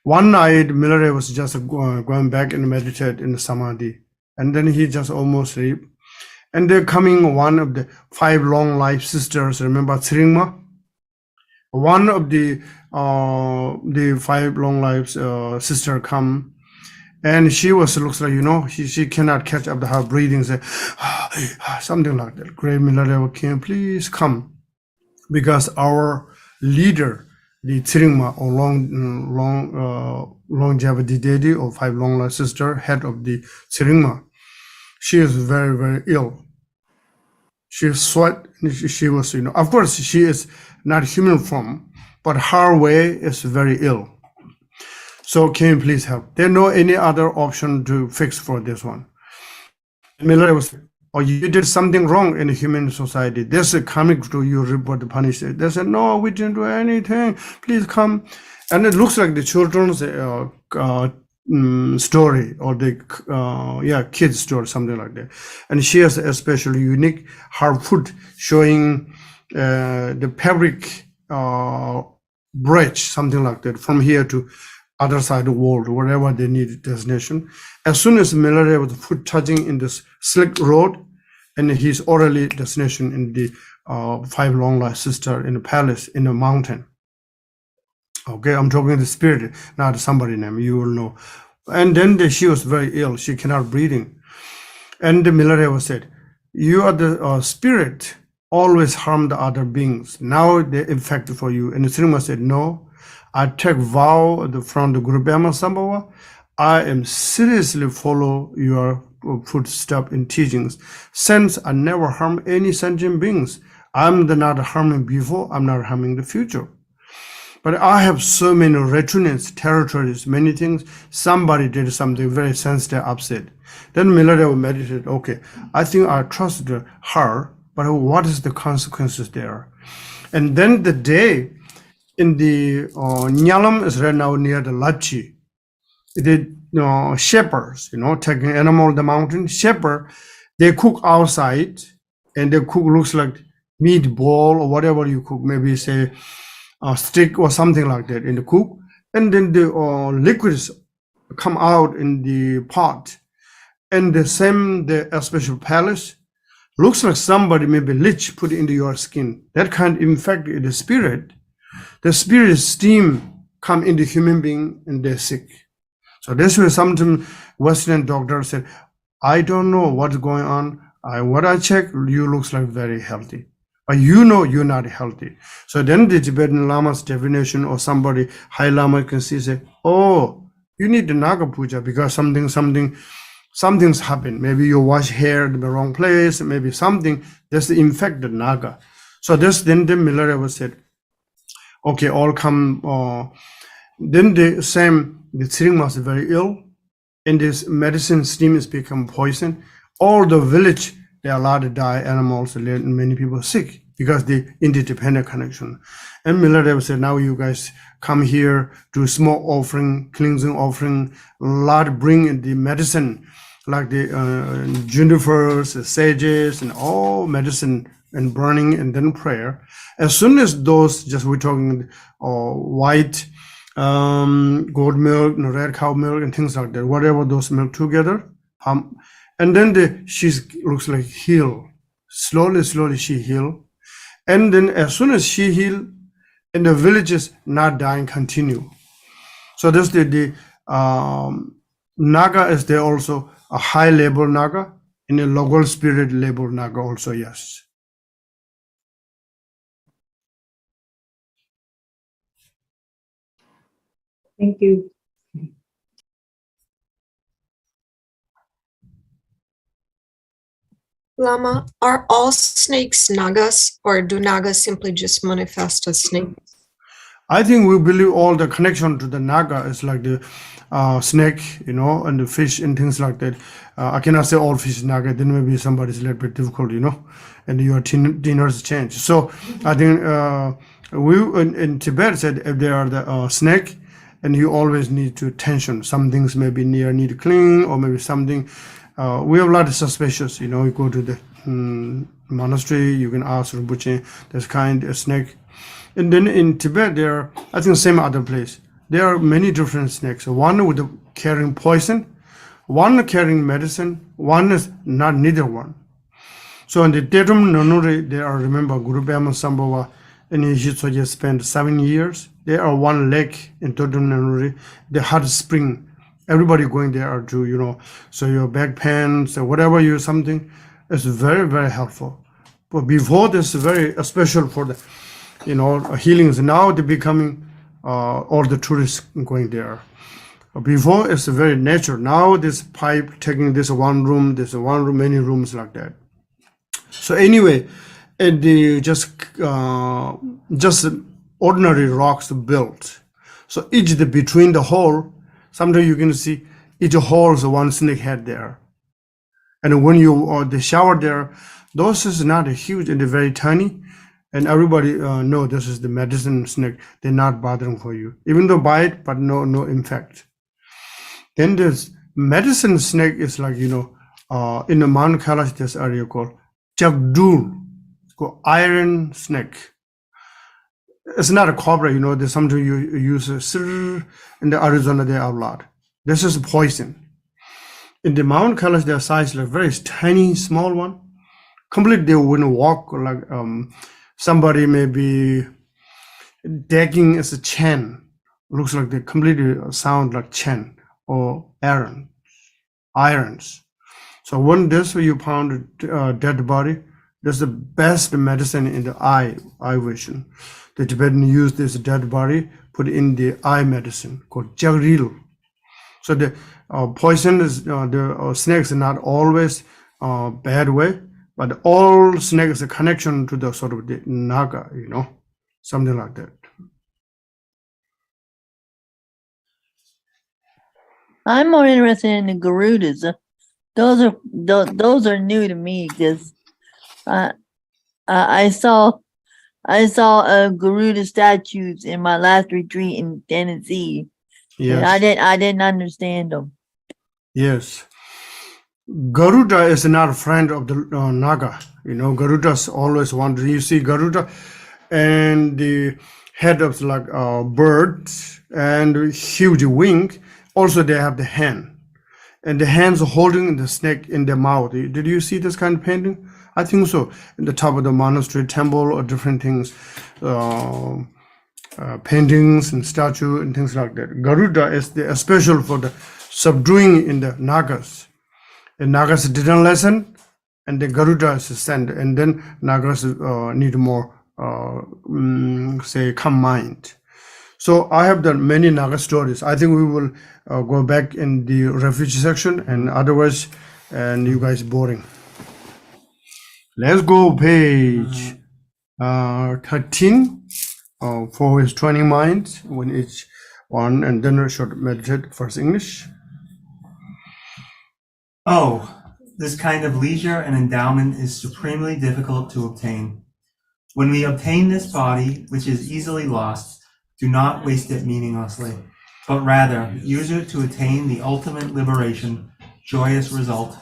One night, Milareva was just going back and meditate in the samadhi, and then he just almost sleep. And they're coming one of the 5 long life sisters. Remember Tsiringma? One of the 5 long lives sister come, and she looks like she cannot catch up to her breathing. Say something like that. Great Milareva, can you please come? Because our leader, the Tsiringma or longevity deity or 5 long life sister, head of the Tsiringma, she is very, very ill. She sweat. She was, of course, she is not human form, but her way is very ill. So can you please help? There's no any other option to fix for this one. Miller was, you did something wrong in the human society. This is coming to you, report the punishment. They said, no, we didn't do anything. Please come. And it looks like the children's story or the kids story, something like that. And she has especially unique her foot showing the fabric bridge, something like that, from here to other side of the world, wherever they need destination. As soon as Miller was foot touching in this slick road, and his orderly destination in the 5 long life sister in the palace in the mountain. Okay, I'm talking the spirit, not somebody name, you will know. And then she was very ill, she cannot breathing. And the Milareva said, you are the spirit, always harm the other beings. Now they infected for you. And the Srimad said, no, I take vow from the Guru Brahma Sambhava, I am seriously follow your footstep in teachings. Since I never harm any sentient beings, I'm not harming before, I'm not harming the future. But I have so many returns, territories, many things. Somebody did something very sensitive, upset. Then Milareva meditated, okay, I think I trust her, but what is the consequences there? And then the day in the Nyalam is right now near the Lachi. The shepherds, taking animal the mountain, shepherd, they cook outside and they cook looks like meatball or whatever you cook, maybe say a stick or something like that in the cook. And then the liquids come out in the pot. And the special palace looks like somebody maybe lich put into your skin. That kind of infect the spirit. The spirit steam come into human being and they're sick. So this way, sometimes Western doctor said, I don't know what's going on. What I check, you looks like very healthy, but you know you're not healthy. So then the Tibetan Lama's definition or somebody high Lama can see, say, oh, you need the Naga Puja because something's happened. Maybe you wash hair in the wrong place, maybe something that's infected Naga. So this then the Milarepa said, okay, all come. Then the Tsering was very ill, and this medicine steam is become poison. All the village, they are allowed to die, animals, and many people are sick because the interdependent connection. And Milarepa said, now you guys come here, do small offering, cleansing offering, a lot bring in the medicine, like the junipers, the sages, and all medicine and burning and then prayer. As soon as those, just we're talking white goat milk, red cow milk, and things like that, whatever those milk together, and then she looks like heal. Slowly she heal. And then as soon as she heal, and the villages not dying continue. So that's the Naga is there also a high level Naga, and a local spirit level Naga also, yes. Thank you. Lama, are all snakes Nagas, or do Nagas simply just manifest as snakes? I think we believe all the connection to the Naga is like the snake, and the fish and things like that. I cannot say all fish Naga, then maybe somebody's a little bit difficult, and your dinners change. So I think we in Tibet said if they are the snake, and you always need to tension. Some things maybe need to clean, or maybe something. We have a lot of suspicious, you go to the monastery, you can ask Rinpoche, there's kind of snake. And then in Tibet, there are, I think same other place, there are many different snakes. One with carrying poison, one carrying medicine, one is not neither one. So in the Tetum Nanuri, there are, remember, Guru Pema Sambhava and Yishitsoje spent 7 years. There are one lake in Tetum Nanuri, the hot spring. Everybody going there to, so your back pains or whatever you something is very, very helpful. But before this is very special for the, healings. Now they're becoming all the tourists going there. Before it's very natural. Now this pipe taking this one room, many rooms like that. So anyway, and the just ordinary rocks built. So each between the hole, sometimes you can see each hole is one snake head there. And when you the shower there, those is not huge and they're very tiny. And everybody know this is the medicine snake. They're not bothering for you. Even though bite, but no infect. Then this medicine snake is like, in the Mount Kailash, this area called Jagdul. It's called iron snake. It's not a cobra, there's something you use in the Arizona, they are a lot. This is poison. In the Mount Kailash, their size like very tiny, small one. Completely, they wouldn't walk like somebody maybe decking as a Chen. Looks like they completely sound like Chen or irons. So when this you pound a dead body, that's the best medicine in the eye vision. The Tibetan use this dead body, put in the eye medicine called Jagril. So the poison is, the snakes are not always bad way, but all snakes a connection to the sort of the Naga, something like that. I'm more interested in the Garudas. Those are new to me because I saw Garuda statues in my last retreat in Tennessee. Yes. And I didn't understand them. Yes. Garuda is not a friend of the Naga. Garuda's always wandering. You see Garuda and the head of like a bird and huge wing. Also, they have the hand. And the hands are holding the snake in their mouth. Did you see this kind of painting? I think so. In the top of the monastery temple or different things. paintings and statue and things like that. Garuda is the special for the subduing in the Nagas. The Nagas didn't listen, and the Garuda is sent, and then Nagas need more, say, calm mind. So I have done many Naga stories. I think we will go back in the refugee section, and otherwise, and you guys boring. Let's go page 13 for his training mind when each one, and then we should meditate first English. Oh, this kind of leisure and endowment is supremely difficult to obtain. When we obtain this body, which is easily lost, do not waste it meaninglessly, but rather use it to attain the ultimate liberation, joyous result.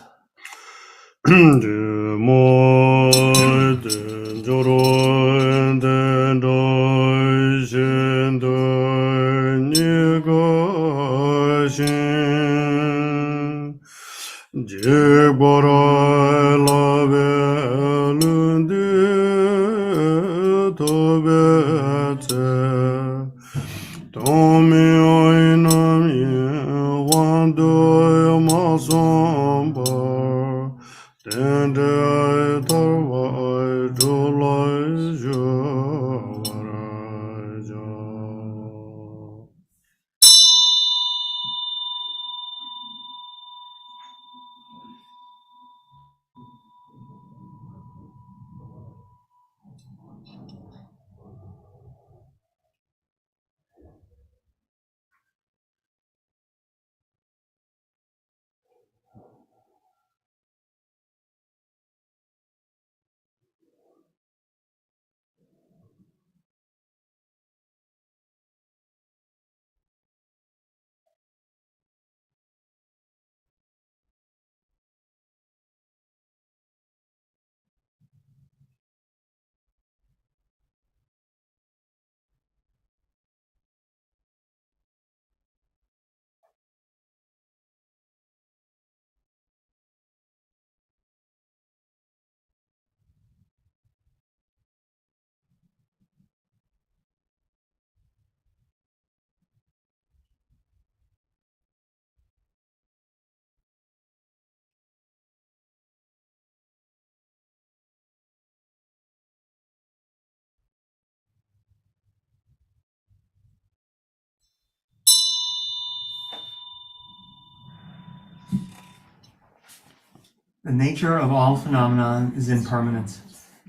The nature of all phenomena is impermanence.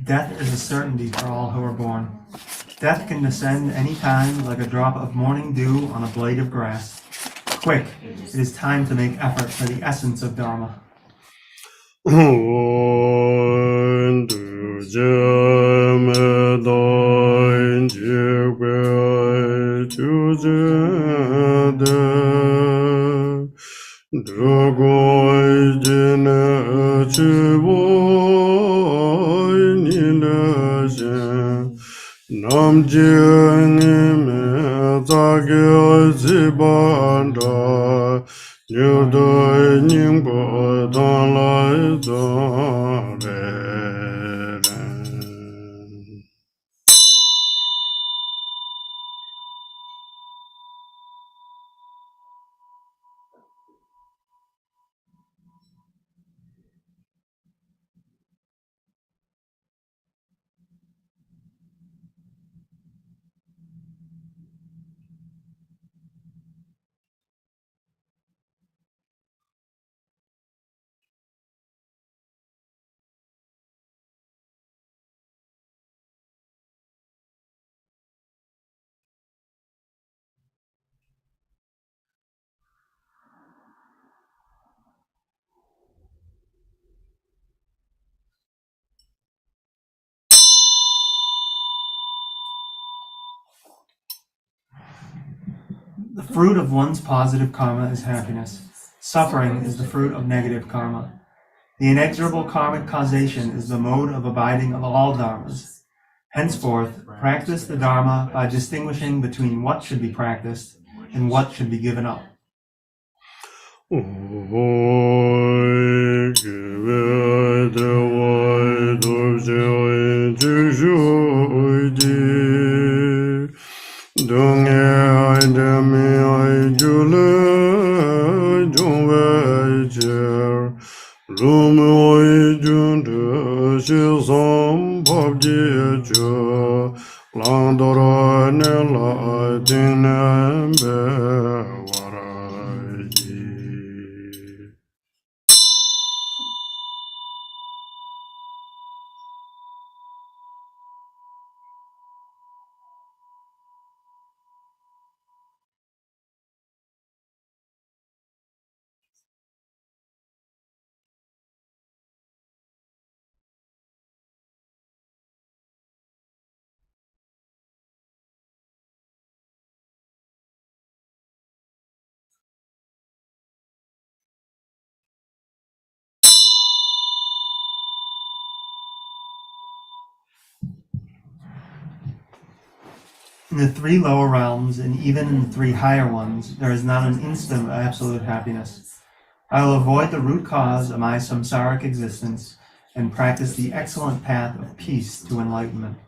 Death is a certainty for all who are born. Death can descend any time like a drop of morning dew on a blade of grass. Quick, it is time to make effort for the essence of Dharma. The fruit of one's positive karma is happiness. Suffering is the fruit of negative karma. The inexorable karmic causation is the mode of abiding of all dharmas. Henceforth, practice the dharma by distinguishing between what should be practiced and what should be given up. dung ai de mi ai ju le jung wei jer rum oi jun de shi som pop ji ju lang do ro ne la jin ne be wa ra ji. In the three lower realms, and even in the three higher ones, there is not an instant of absolute happiness. I will avoid the root cause of my samsaric existence and practice the excellent path of peace to enlightenment.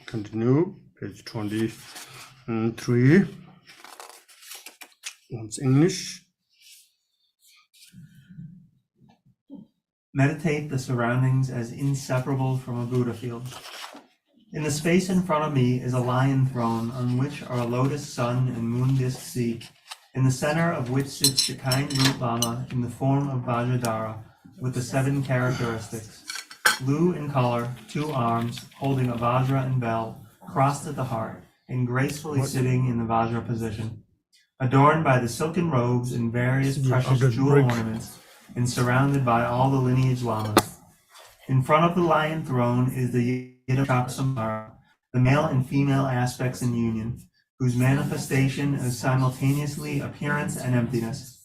Continue, page 23. Once English. Meditate the surroundings as inseparable from a Buddha field. In the space in front of me is a lion throne on which are a lotus sun and moon disk seat, in the center of which sits the kind root Lama in the form of Vajradhara with the 7 characteristics. Blue in color, 2 arms, holding a Vajra and bell, crossed at the heart, and gracefully sitting in the Vajra position. Adorned by the silken robes and various precious jewel ornaments, and surrounded by all the lineage lamas. In front of the lion throne is the Yidam, the male and female aspects in union, whose manifestation is simultaneously appearance and emptiness.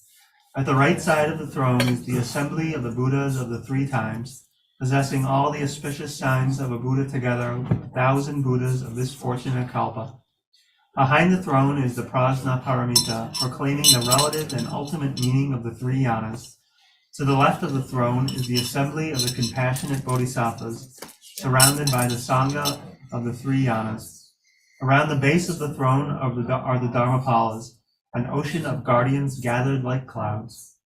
At the right side of the throne is the assembly of the Buddhas of the 3 times, possessing all the auspicious signs of a Buddha together with 1,000 Buddhas of this fortunate kalpa. Behind the throne is the Prajna Paramita, proclaiming the relative and ultimate meaning of the 3 yanas. To the left of the throne is the assembly of the compassionate bodhisattvas, surrounded by the Sangha of the 3 yanas. Around the base of the throne are the Dharmapalas, an ocean of guardians gathered like clouds.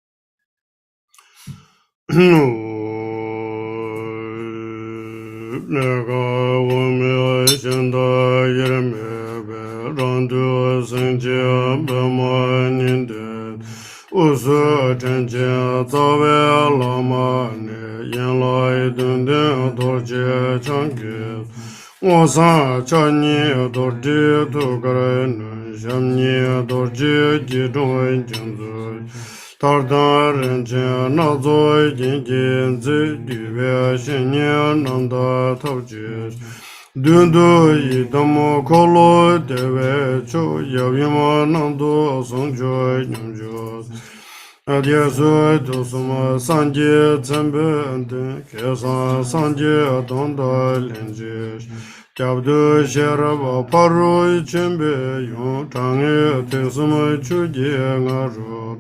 Dundu idamo kolo dewe cho yavima nando songjo nyamjo adyeso dosuma sanje tsembe ande kesa sanje donda lenje kyabdo sheraba paro chembe yon tange tesuma chuje ngaro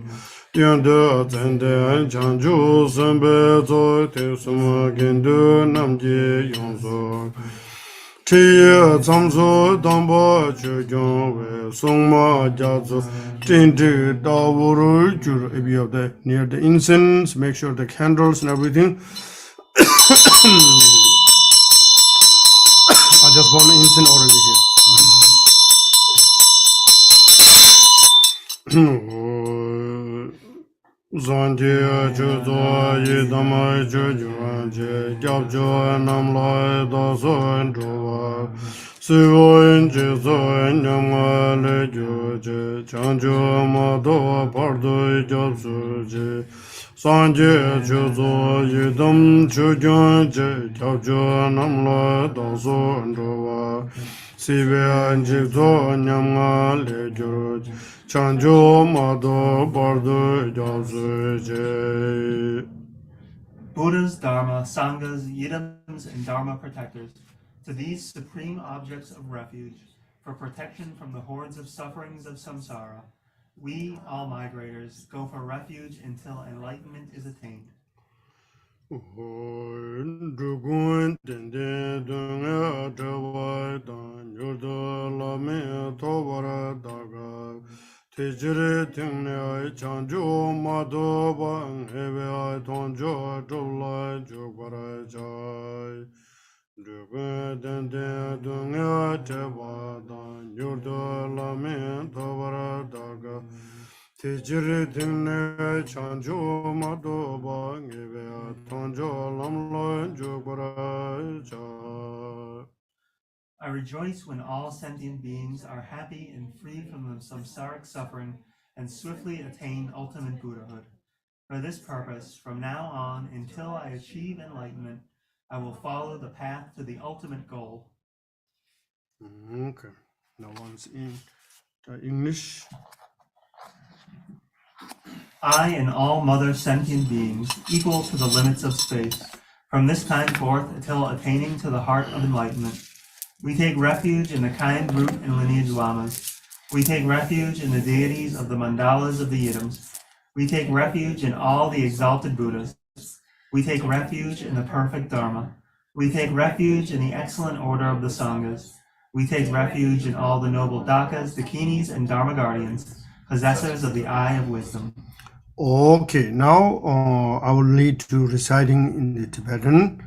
Yanda zende chanju sembe zo tesuma gendo namje yonzo Tiya tsamso damba chujong songma jazo tinti dawuru jur. If you have the near the incense, make sure the candles and everything. I just want the incense already here. Zanjia juzo yidama jujuranje gyabjo namlai daso enjuwa sivo enjizo enyamga le juje chanjo mado pardo gyabsuje Sanjia juzo yidam jujuranje gyabjo namlai daso enjuwa sivo enjizo enyamga le juje chanjo mado bardo jazu je. Buddhas, Dharma, Sanghas, Yidams, and Dharma protectors, to these supreme objects of refuge for protection from the hordes of sufferings of samsara, we, all migrators, go for refuge until enlightenment is attained. Drikung dende dunga jawa dan yurdo lame tobara daga tejire tingne chanjo mado bang hebe tonjo jola jogara jai Drikung dende dunga jawa dan yurdo lame tobara daga Tejire dinle chanjo mado bangebe tonjo lamlo jogara. I rejoice when all sentient beings are happy and free from the samsaric suffering and swiftly attain ultimate Buddhahood. For this purpose, from now on until I achieve enlightenment, I will follow the path to the ultimate goal. Okay, now once in the English. I and all mother sentient beings, equal to the limits of space, from this time forth until attaining to the heart of enlightenment. We take refuge in the kind root and lineage lamas. We take refuge in the deities of the mandalas of the Yidams. We take refuge in all the exalted Buddhas. We take refuge in the perfect Dharma. We take refuge in the excellent order of the Sanghas. We take refuge in all the noble Dakas, Dakinis, and Dharma guardians, possessors of the eye of wisdom. Okay, now I will lead to reciting in the Tibetan,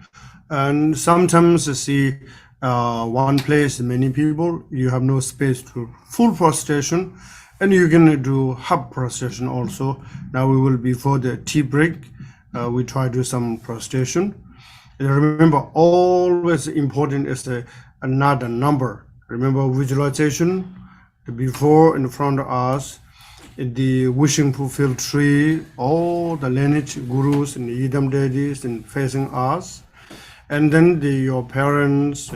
and sometimes you see one place many people, you have no space to full prostration, and you can do half prostration also. Now we will, before the tea break, we try to do some prostration. And remember, always important is not a number. Remember visualization, the before in front of us, the wishing fulfilled tree, all the lineage gurus and the Yidam deities and facing us, and then your parents,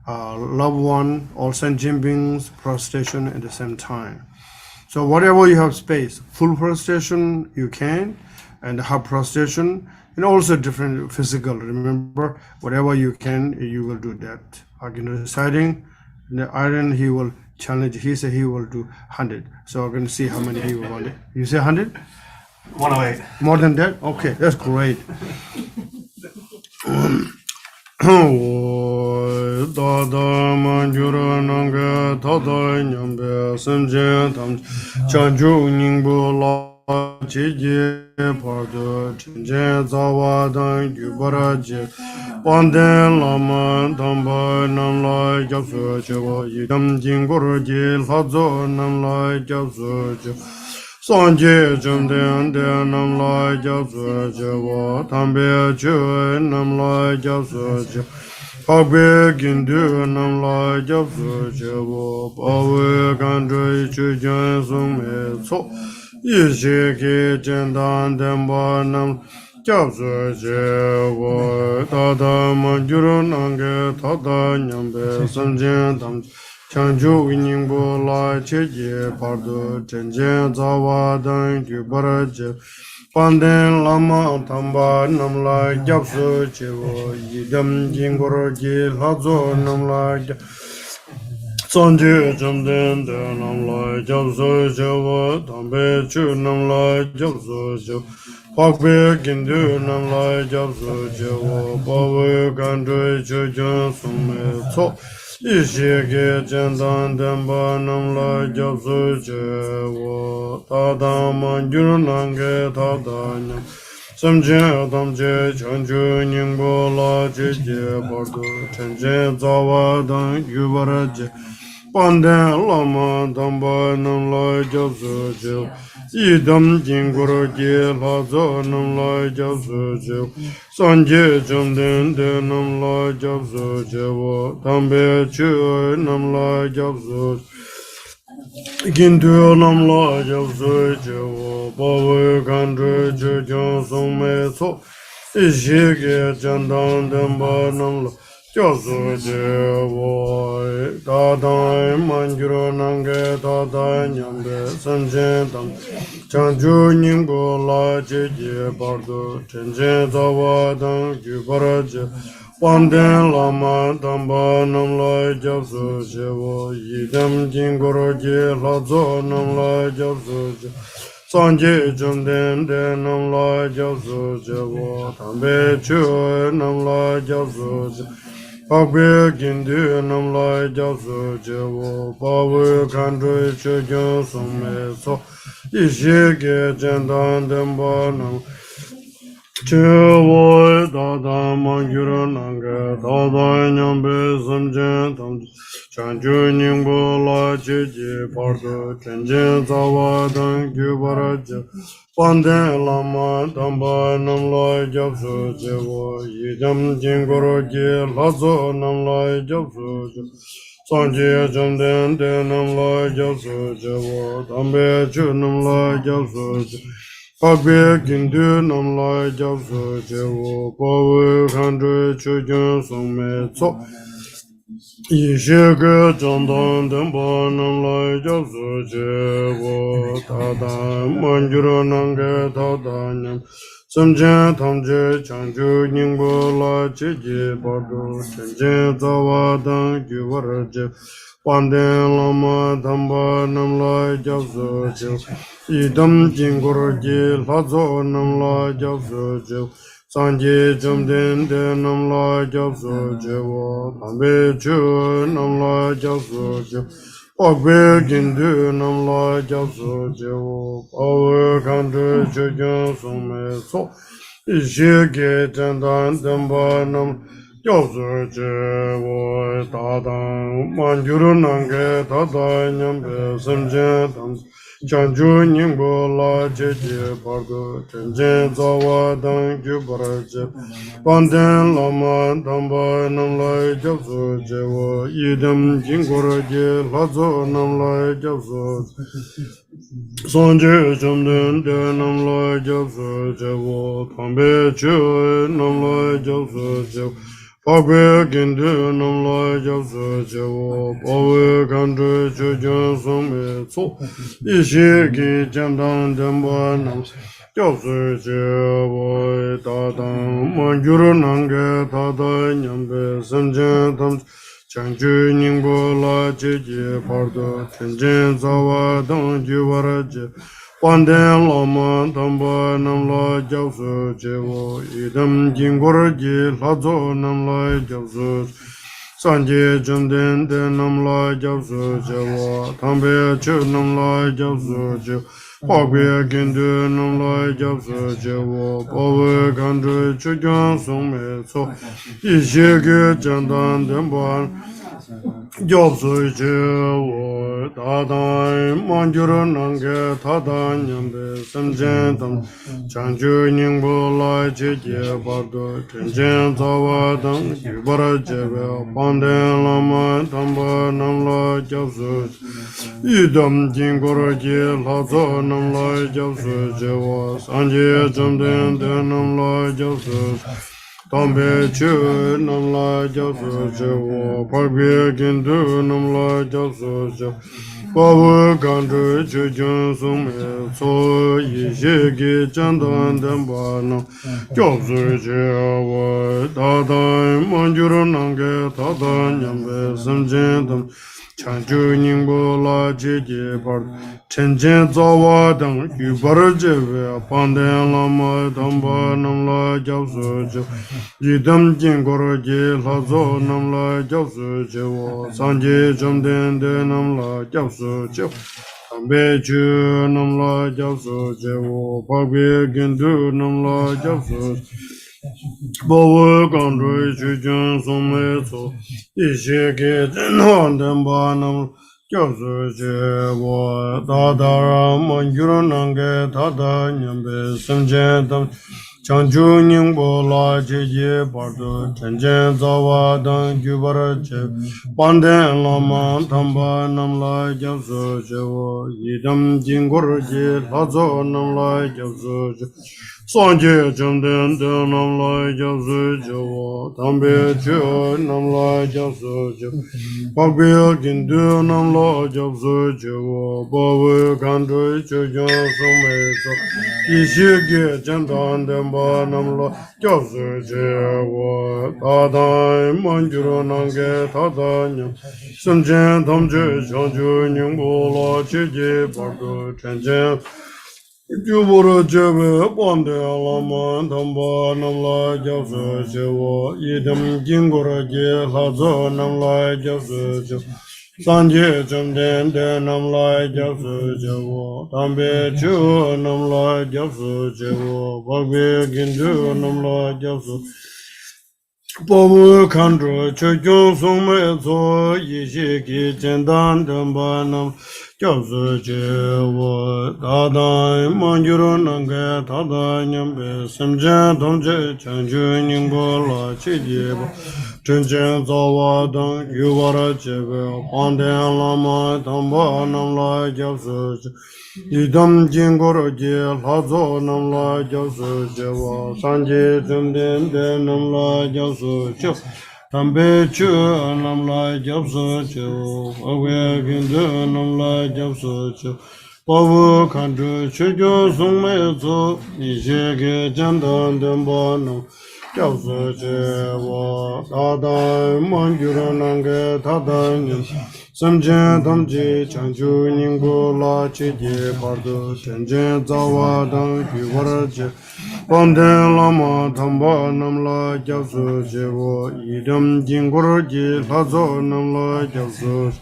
loved one, all sentient beings, prostration at the same time. So whatever you have space, full prostration you can, and half prostration, and also different physical. Remember, whatever you can, you will do that. Again, reciting the iron, he will challenge. He said he will do 100. So we're going to see how many he will want it. You say 100? 108. More than that? Okay, that's great. Dada manjura nanga tada nyambe samje tam chanju ningbo la cheje pardo chenje zawa dan yubara je panden lama damba nam la japso chewa yidam jingor je lazo nam la japso je Sanje jumden de nam la japso chewa tambe che nam la japso je Pagbe gindu nam la japso chewa pawe gandre che jan sung me so Yishe ke jendan denpa nam japso chewa Tada manjuru nange tada nyambe samjen tam Chanju winingbo la cheje pardo chenjen zawa dan gyubara je Panden lama tamba nam la japso chewa Yidam jingoro je lazo nam la Sanje jamden de nam la japso chewa Tambe chu nam la japso chewa Pakbe gindu nam la japso chewa Pawe gandre che jan sume so Ishe ke jendan denpa nam la japso chewa Tada manjur nange tada nyam Samje tamje chanju ningbo la cheje pardo Chenje zawa dan yubara je Panden lama damba nam la japso chewa Yidam jingoro je lazo nam la japso chewa Sanje jamden de nam la japso chewa Tambe che nam la japso Gindu nam la japso chewa Pawe gandre che jan sung me so Ishe ke jandan denpa nam la Josu Jewo Tadai Manjuro Nange Tadai Nyambe Sanjen Tam Chanju Nyingbo La Jeje Bardo Tenjen Zawa Dang Jubaraje Panden Lama Tamba Namla Josu Jewo Yidam Jingoroje Lazo Namla Josu Jewo Sanje Jumden De Namla Josu Jewo Tambe Chu Namla Josu Jewo Pagwe Gindu Namla Josu Jewo Pawe Kandre Chugyan Sume So Ishige Jendan Demba Nam Chewo Dada Mangyura Nanga Dada Nyambe Samjen Tam Chanju Nyingbo La Cheje Pardo Chenjen Zawa Dang Gyubaraja Panden Lama Tamba Namla Japsu Jewo Yidam Jingoro Je Lazo Namla Japsu Jewo Sanje Jamden De Namla Japsu Jewo Tambe Chu Namla Japsu Jewo Pagbe Gindu Namla Japsu Jewo Pawe Khandre Chugyan Sume Tso Yishige Jandan Demba Namla Japsu Jewo Tada Manjuro Nange Tada Nyam Samjen Tamje Chanju Nyingbo La Cheje Bardo Chenjen Zawa Dang Gyuvaraje Panden Lama Tamba Namla Japsu Jewo Idam Jingoroje Lazo Namla Japsu Jewo Sanje Jumden De Namla Japsu Jewo Tambe Chu Namla Japsu Jewo Pagwe Gindu Namla Japsu Jewo Pawe Kandre Chugyan Sume So Ishige Jendan Demba Nam Japsu Jewo Tadang Manjuru Nange Tada Nyambe Samjen Tam Chanju Nyingbo La Jeje Bardo Tenjen Zawa Dang Gyubaraje Panden Lama Tamba Namla Japsu Jewo Yidam Jingoroje Lazo Namla Japsu Sanje Jamden De Namla Japsu Jewo Tambe Chu Namla Japsu Jewo Pagwe Gindu Namla Japsu Jewo Pawe Kandre Chugyan Sume Tso Ishige Jamdan Demba Nam Japsu Jewo Tadang Manjuro Nange Tada Nyambe Samjen Tam Chanju Nyingbo La Cheje Pardo Tenjen Zawa Dang Gyuvaraje Panden Lama Tamba Namla Japsu Jewo Idam Jingoroje Lazo Namla Japsu Sanje Jumden De Namla Japsu Jewo Tambe Chu Namla Japsu Jewo Pagwe Gindu Namla Japsu Jewo Pawe Kandre Chugyan Sume So Ishige Jandan Demba Japsu Jewo Tadai Manjuro Nange Tada Nyambe Samjen Tam Chanju Nyingbo La Cheje Bardo Tenjen Zawa Dang Gyubaraje Panden Lama Tamba Namla Japsu Idam Jingoroje Lazo Namla Japsu Jewo Sanje Jamden De Namla Japsu Tambe Chu Namla Japsu Jewo Pagbe Gindu Namla Japsu Jewo Pawe Kandre Chugyan Sume So Yishige Jandan Demba Nam Japsu Jewo Tadai Manjuro Nange Tada Nyambe Samjen Tam Chanju Nyingbo La Cheje Bar Tenjen Zawa Dang Gyubaraje Panden Lama Tamba Namla Japsu Jewo Yidam Jingoroje Lazo Namla Japsu Jewo Sanje Jamden De Namla Japsu Jewo Tambe Chu Namla Japsu Jewo Pagwe Gindu Namla Japsu Pawe Kandre Chugyan Sume So Ishige Jendan Demba Nam Japsu Jewo Tadara Manjuro Nange Tada Nyambe Samjen Tam Chanju Nyingbo La Cheje Bardo Tenjen Zawa Dang Gyubaraje Panden Lama Tamba Namla Japsu Jewo Yidam Jingoroje Lazo Namla Japsu Jewo Sanje Jumden de Nam Lai Jasu Jawa, Tambe Chu Nam Lai Jasu Jawa, Pagbil Gindu Nam Lai Jasu Jawa, Bawe Kandre Chujan Sumeso, Ishige Jandan Demba Nam Lai Jasu Jawa, Tadai Manjuro Nange Tadanyam, Samjen Tamje Chanju Nyingbo La Chiji Pardo Chanjen, Jubura Jebe Bonde Lama Tamba Namla Jasu Jewo Yidam Jingura Je Lazo Namla Jasu Jewo Sanje Jamden De Namla Jasu Jewo Tambe Chu Namla Jasu Jewo Bagbe Gindu Namla Jasu Babu Kandro Chökyong Songme So Yishi Ki Chendan Damba Nam Gyabsu Jewo Dadai Manjuro Nange Tada Nyambe Semjen Domje Chanju Ningbo La Chijeba Chenchen Zawa Dang Yubara Chebe Panden Lama Tamba Nam La Gyabsu Idam Jingoro Je Lazo Nam La Gyabsu Jewo Sanje Zumden De Nam La Gyabsu Jewo Tambe Chu Nam La Gyabsu Jewo Awe Gindu Nam La Gyabsu Jewo Babu Kandu Chugyo Sungme Zo Nishige Jandan Demba Nam Gyabsu Jewo Dadai Manjuro Nange Tadanyam Samjen Damji Chanju Ningbo La Chiji Pardo Tenjen Zawa Dang Gyuwara Je Panden Lama Tamba Nam La Gyabsu Jewo Idam Jingoro Je Lazo Nam La Gyabsu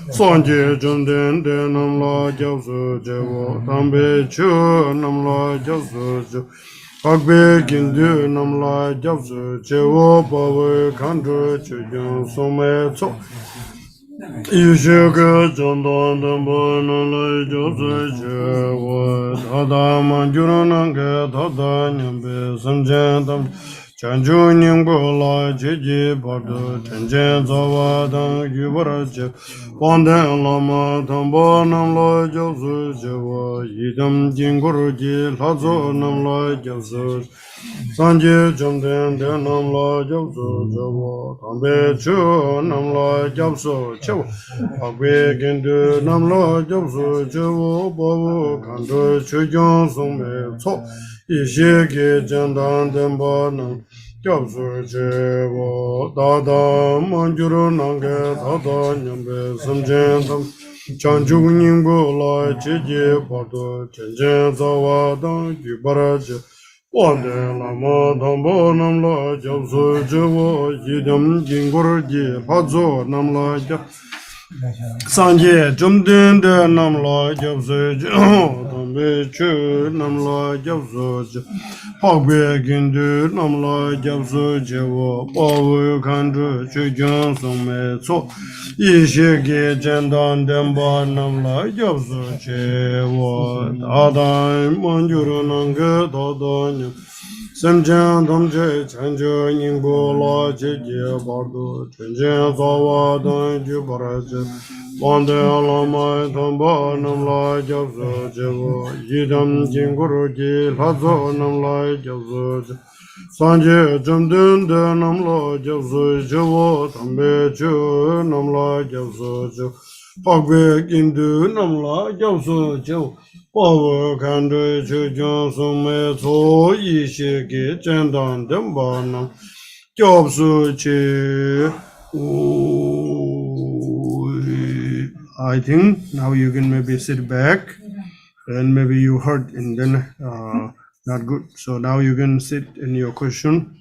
Sanje Jumden De Nam La Gyabsu Jewo Tambe Chu Nam La Gyabsu Jewo Pagbe Gindu Nam La Gyabsu Jewo Bawe Kandru Chujung Sume Tso Yishika Chandan Dambo Nalai Jose Jewa Tada Manjuro Nange Tada Nyambe Samjen Tam Chanju Nyingbo La Chiji Pardo Tenjen Zawa Dang Yubara Je Panden Lama Tambo Nam La Jose Jewa Yidam Jinguru Ji Lazo Nam La Jose Sanje Jumden De Nam La Jose Jewa Tambe Chu Nam La Jose Jewa Pagbe Gindu Nam La Jose Jewa Babu Kandu Chujong Songme Tso Ishige Jandan Demba Nam Gyabsu Jewo Dada Manjuro Nange Tada Nyambe Samjen Tam Chanju Ningbo La Chiji Pardo Tenjen Zawa Dang Gyubara Je Wande Lama Dambo Nam La Gyabsu Jewo Yidam Jingor Je Lazo Nam La Gyabsu Sanje Jumden De Nam La Gyabsu Jewo Tambe Chu Nam La Gyabsu Je Pagbe Gindu Nam La Gyabsu Jewo Bawu Kandru Chujung Songme Tso Yishige Jandan Demba Nam La Gyabsu Jewo Dadai Manjuro Nange Dadanyam Semjen Damje Chanju Ningbo La Chiji Pardo Tenjen Zawa Dang Gyubara Je Pande Lama Tamba Nam La Gyabsu Jewo Yidam Jinguru Ji Lazo Nam La Gyabsu Je Sanje Jumden De Nam La Gyabsu Jewo Tambe Chu Nam La Gyabsu Jewo Pagbe Gindu Nam La Gyabsu Jewo Bawa Kandu Chujung Songme Tso Yishige Jandan Demba Nam Gyabsu Je I think now you can maybe sit back and maybe you heard and then not good. So now you can sit in your question.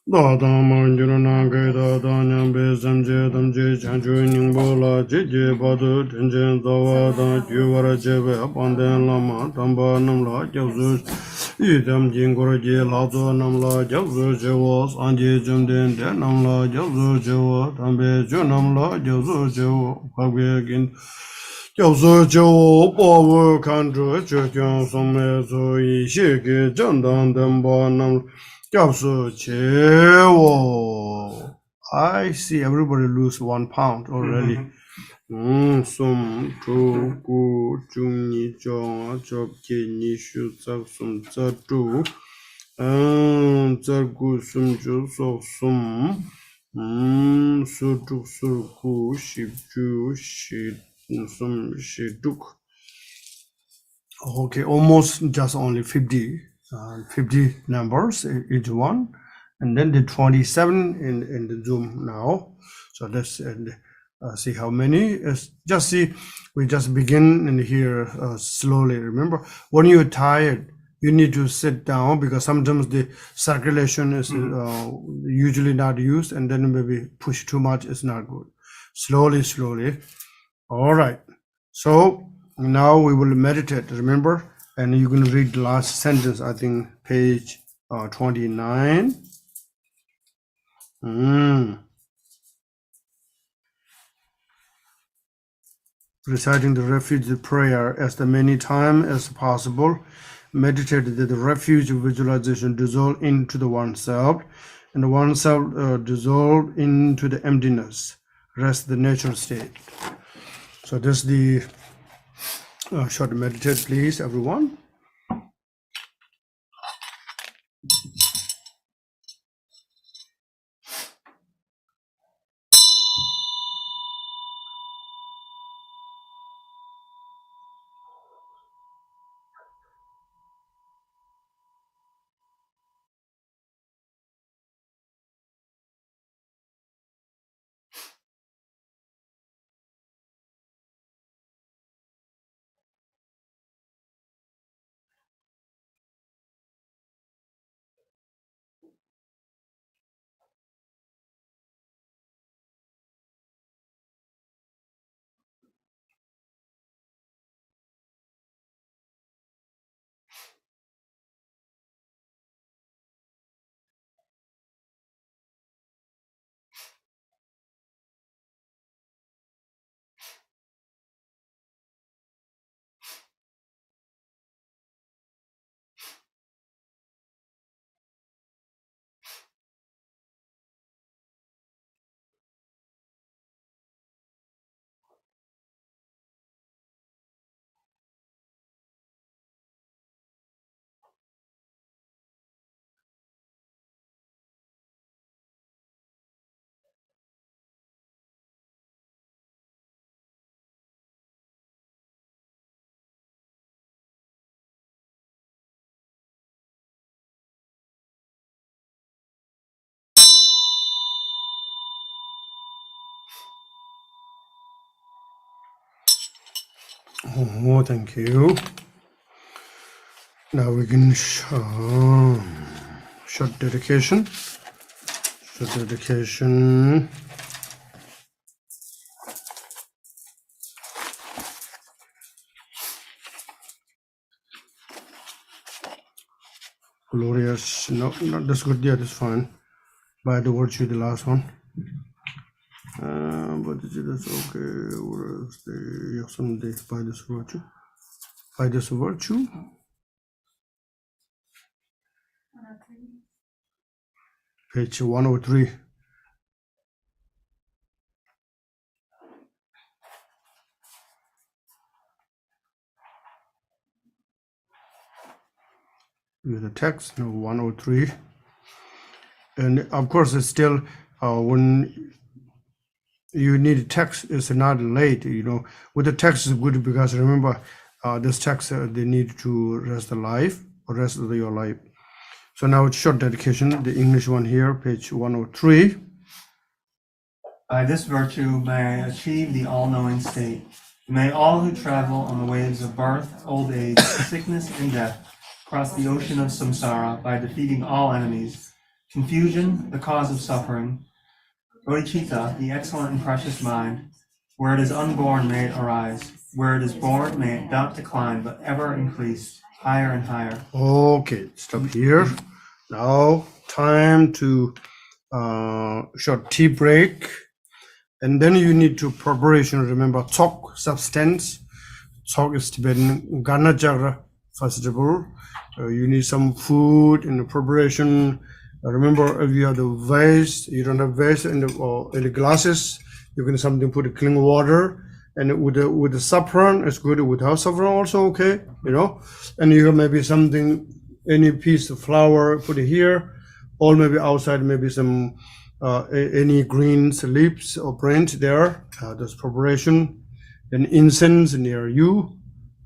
Dada Manjuro Nange Dada Nyambe Samje Damje Chanju Ningbo La Chiji Pardo Tenjen Zawa Dang Gyubara Jebe Panden Lama Tamba Nam La Gyabsu Yidam Jingoro Je Lazo Nam La Gyabsu Jewo Sanje Jumden De Nam La Gyabsu Jewo Tambe Chu Nam La Gyabsu Jewo Pagbe Gin Gyabsu Jewo Bawu Kandru Chukyong Songme So Yishige Jandan Demba Nam Gyabsu Jewo. I see everybody lose 1 pound already. Sum tu gu chung ni jong job ki ni shu zak sum za du za gu sum ju so sum su du su gu shi ju shi sum shi duk. Okay, almost just only 50 numbers each one, and then the 27 in the Zoom now. So let's see how many. Just see, we just begin in here slowly. Remember, when you're tired, you need to sit down because sometimes the circulation is usually not used, and then maybe push too much is not good. Slowly, slowly. All right. So now we will meditate, remember, and you can read the last sentence, I think page 29. Reciting the refuge prayer as many times as possible. Meditate that the refuge visualization dissolve into the oneself, and the oneself dissolve into the emptiness. Rest the natural state. So this is the short meditate, please, everyone. Oh, thank you. Now we can short dedication. Short dedication. Glorious. No, not that's good. Yeah, that's fine. By the virtue, the last one. But that's okay. What is the someday by this virtue? By this virtue. Page 103. With the text, no, 103. And of course, it's still when you need text, it's not late. With the text is good because remember, this text they need to rest the life or rest of your life. So now it's short dedication. The English one here, page 103. By this virtue may I achieve the all-knowing state. May all who travel on the waves of birth, old age, sickness, and death cross the ocean of samsara by defeating all enemies. Confusion, the cause of suffering. Bodhicitta, the excellent and precious mind. Where it is unborn, may it arise. Where it is born, may it not decline, but ever increase, higher and higher. Okay, stop here. Now, time to short tea break. And then you need to preparation. Remember, chok, substance. Chok is Tibetan Ganajagra vegetable. You need some food in the preparation. Remember, if you have the vase, you don't have vase in the glasses, you can something put clean water and with the saffron, it's good. Without saffron, also okay. You know, and you have maybe something, any piece of flower, put it here, or maybe outside, maybe some any greens, leaves or branch there. That's preparation. Then incense near you.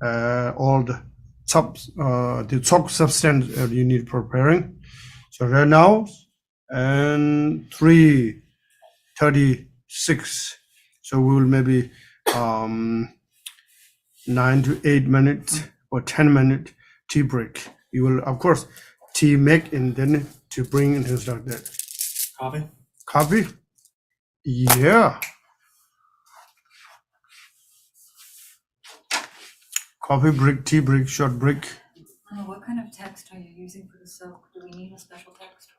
All the top substance you need preparing. So right now, and 3:36. So we will maybe 9 to 8 minutes or 10 minute tea break. You will, of course, tea make and then to bring and things like that. Coffee? Coffee? Yeah. Coffee break, tea break, short break. What kind of text are you using for the silk? Do we need a special text?